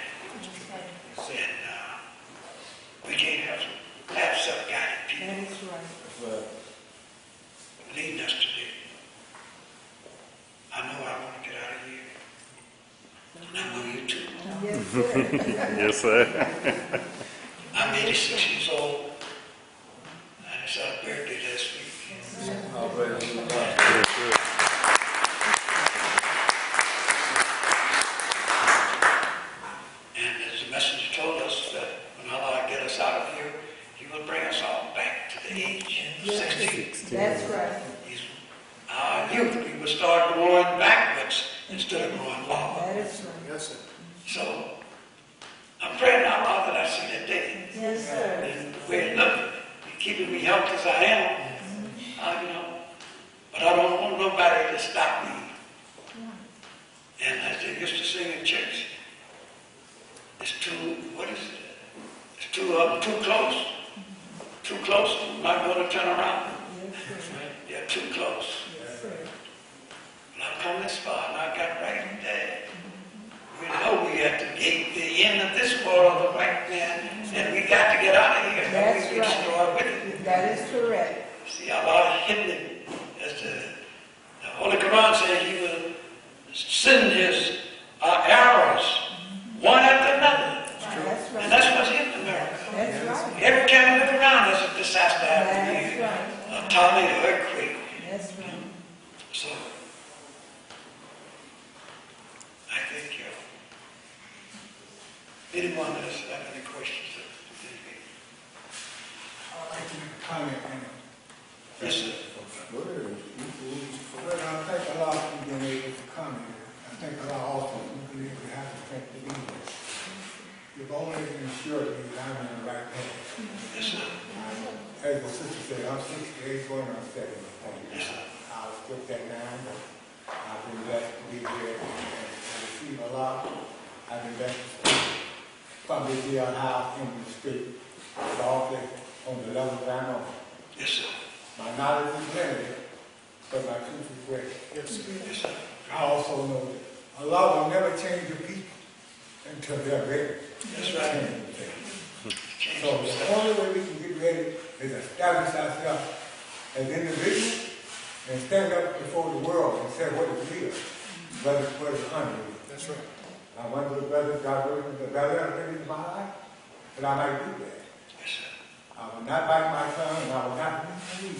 And we can't have self-guided people leading us today. I know I want to get out of here. And I know you too. Yes, sir. I'm 86 years old. And it's our birthday last week. I'll praise the Lord. Yes, sir. And as the messenger told us that when Allah get us out of here, He will bring us all back to the age of 60. That's right. Our youth, we will start growing backwards instead of growing forward. That is right. Yes, sir. So, I'm praying to Allah that I see that day. Yes, sir. And the way it looks, keeping me healthy as I am, but I don't want nobody to stop me. And as they used to sing in church, it's too, what is it? It's too close. Too close, I'm not going to turn around. They're too close. But I've come this far, and I got right there. We know we have to get the end of this world right now, and we got to get out of here. That's We right. destroy with it. That is correct. See, Allah hidden it. As the Holy Quran says, He will send His arrows, one after another. That's And right. that's what's hit in America. That's right. Every time you look around, there's a disaster after That's you. right. A tornado, earthquake. That's right. So, I thank you. Anyone else have any questions? I'd like to make a comment on it. Yes, sir. Go ahead. But I thank Allah for being able to come here. I thank Allah also for being able to have the strength to be here. You've only ensured me that I'm on the right path. Yes, sir. As the sister said, I'm 68 going on 70. Yes, sir. I'll skip that now, but I've been blessed to be here and receive a lot. I've been blessed to speak from the jailhouse in the street, the office on the level that I know. Yes, sir. My knowledge is limited, but my truth is great. Yes, sir. Yes, sir. I also know that Allah will never change the people until they're ready. That's right. So the only way we can get ready is establish ourselves as individuals and stand up before the world and say what is real, what is unreal. That's right. I went to the brothers, God willing, the brother in my life, but I might do that. Yes, sir. I will not bite my tongue and I will not read.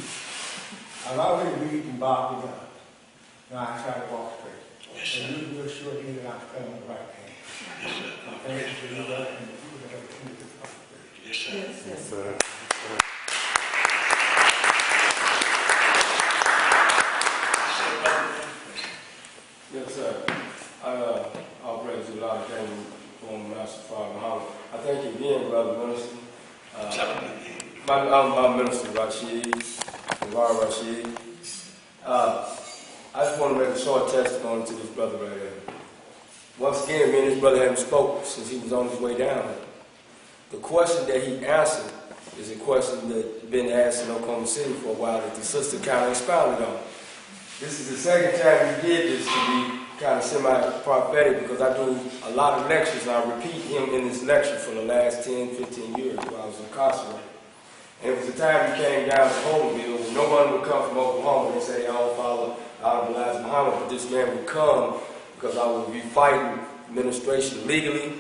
I've always read and bow to God. Now I try to walk straight. Yes, sir. And you will assure me that I'm still on the right path. Yes, sir. I thank you for your love and the people that have seen this opportunity. Yes, sir. Yes, sir. Yes, sir. I'll praise the Lord again for Master Father Muhammad. I thank you again, Brother Minister. Tell them again. My Minister Rashid, Navar Rashid. I just want to make a short testimony to this brother right here. Once again, me and this brother haven't spoke since he was on his way down. The question that he answered is a question that's been asked in Oklahoma City for a while that the sister kind of expounded on. This is the second time we did this to be kind of semi-prophetic because I do a lot of lectures and I repeat him in this lecture for the last 10, 15 years while I was incarcerated. And it was the time he came down to Holmesville when no one would come from Oklahoma and say, "Oh, Father, I would Elijah Muhammad," but this man would come because I would be fighting administration legally,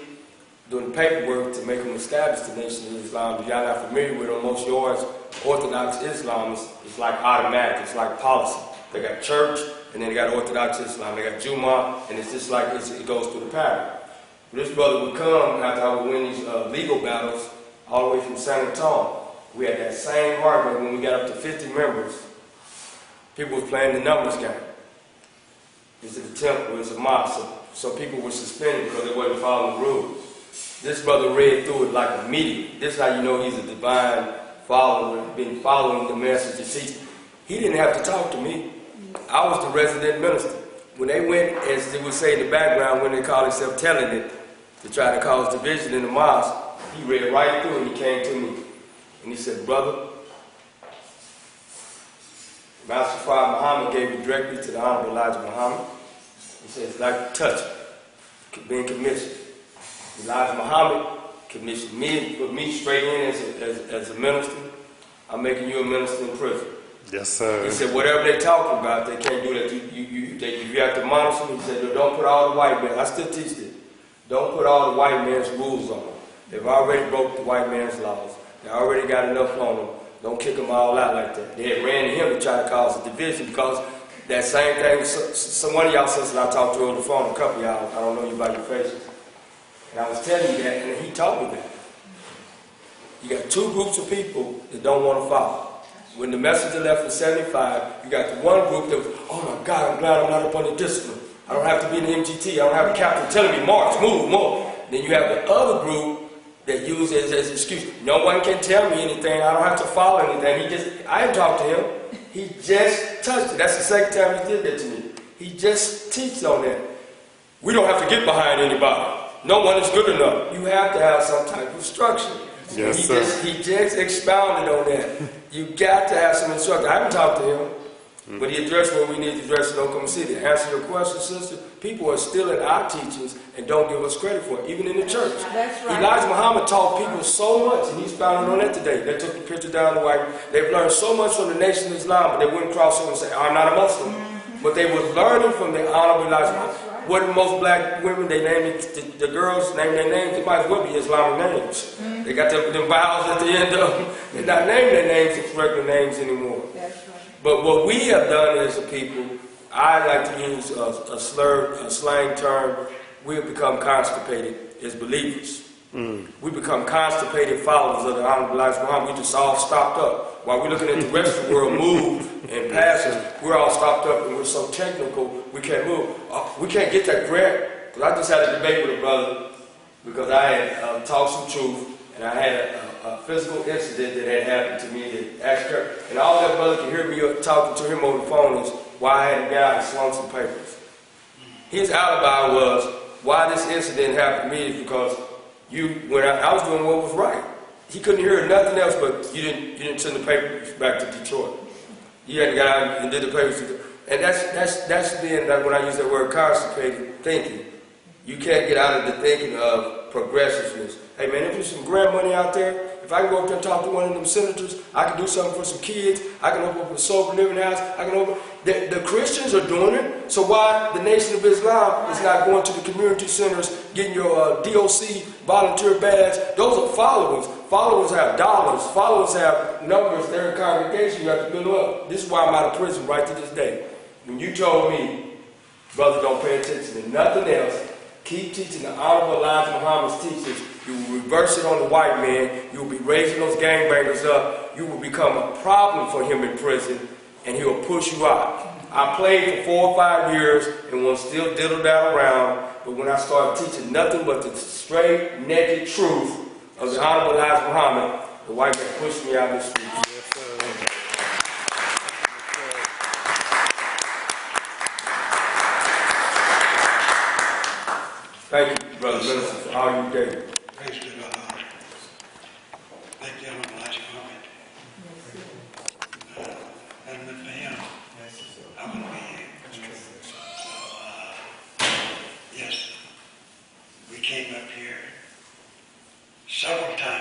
doing paperwork to make them establish the Nation of Islam. If y'all not familiar with them, most yours, Orthodox Islam is like automatic, it's like policy. They got church, and then they got Orthodox Islam. They got Juma, and it's just like it goes through the pattern. This brother would come after I would win these legal battles all the way from San Antonio. We had that same heart, but when we got up to 50 members, people was playing the numbers game. It's a temple, it's a mosque. So people were suspended because they wasn't following the rules. This brother read through it like immediately. This is how you know he's a divine follower, been following the message. He didn't have to talk to me. I was the resident minister. When they went, as they would say in the background, when they call themselves telling it, to try to cause division in the mosque, he read right through and he came to me. And he said, brother, Master Father Muhammad gave it directly to the Honorable Elijah Muhammad. He said, it's like touch, being commissioned. Elijah Muhammad commissioned me, put me straight in as a minister. I'm making you a minister in prison. Yes, sir. He said, whatever they're talking about, they can't do that. You have to monitor them. He said, don't put all the white men. I still teach this. Don't put all the white man's rules on them. They've already broke the white man's laws. They already got enough on them. Don't kick them all out like that. They had ran to him to try to cause a division because that same thing, one of y'all sisters I talked to on the phone, a couple of y'all, I don't know you by your faces. And I was telling you that, and he taught me that. You got two groups of people that don't want to follow. When the messenger left in 75, you got the one group that was, oh my God, I'm glad I'm not up on the discipline. I don't have to be in the MGT. I don't have a captain telling me, march, move, move. Then you have the other group that use it as an excuse. No one can tell me anything. I don't have to follow anything. I didn't talk to him. He just touched it. That's the second time he did that to me. He just teaches on that. We don't have to get behind anybody. No one is good enough. You have to have some type of structure. Yes, sir. He just expounded on that. You got to have some instruction. I haven't talked to him, but he addressed what we need to address in Oklahoma City. To answer your question, sister, people are stealing our teachings and don't give us credit for it, even in the church. That's right. Elijah Muhammad taught people so much, and he's expounded on that today. They took the picture down the white. They've learned so much from the Nation of Islam, but they wouldn't cross over and say, I'm not a Muslim. But they were learning from the Honorable Elijah Muhammad. What most black women, they name it, the girls name their names, they might as well be Islamic names. They got them vowels at the end of them. They're not naming their names as regular names anymore. That's right. But what we have done as a people, I like to use a slang term, we have become constipated as believers. We become constipated followers of the Honorable Elijah Muhammad. We just all stopped up. While we're looking at the rest of the world move and passes, we're all stopped up and we're so technical, we can't move. We can't get that grant. Because I just had a debate with a brother because I had talked some truth and I had a physical incident that had happened to me that asked her. And all that brother could hear me talking to him on the phone is why I had a guy and slung some papers. His alibi was why this incident happened to me is because when I was doing what was right. He couldn't hear nothing else, but you didn't send the papers back to Detroit. You had a guy and did the papers. And that's being, like when I use that word, constipated thinking. You can't get out of the thinking of progressiveness. Hey man, if there's some grant money out there, if I can go up there and talk to one of them senators, I can do something for some kids, I can open up a sober living house, the Christians are doing it, so why the Nation of Islam is not going to the community centers, getting your DOC volunteer badge? Those are followers. Followers have dollars. Followers have numbers. They're a congregation you have to build up. This is why I'm out of prison right to this day. When you told me, brother, don't pay attention to nothing else, keep teaching the Honorable Elijah Muhammad's teachings, you will reverse it on the white man, you will be raising those gangbangers up, you will become a problem for him in prison, and he will push you out. I played for 4 or 5 years and will still diddle that around, but when I started teaching nothing but the straight, naked truth of the Honorable Elijah Muhammad, the white man pushed me out of the street. Thank you, Brother Minister, for all you did. Praise to God. Thank the Honorable Elijah Muhammad. And for him, I'm going to be here. So, yes, we came up here several times.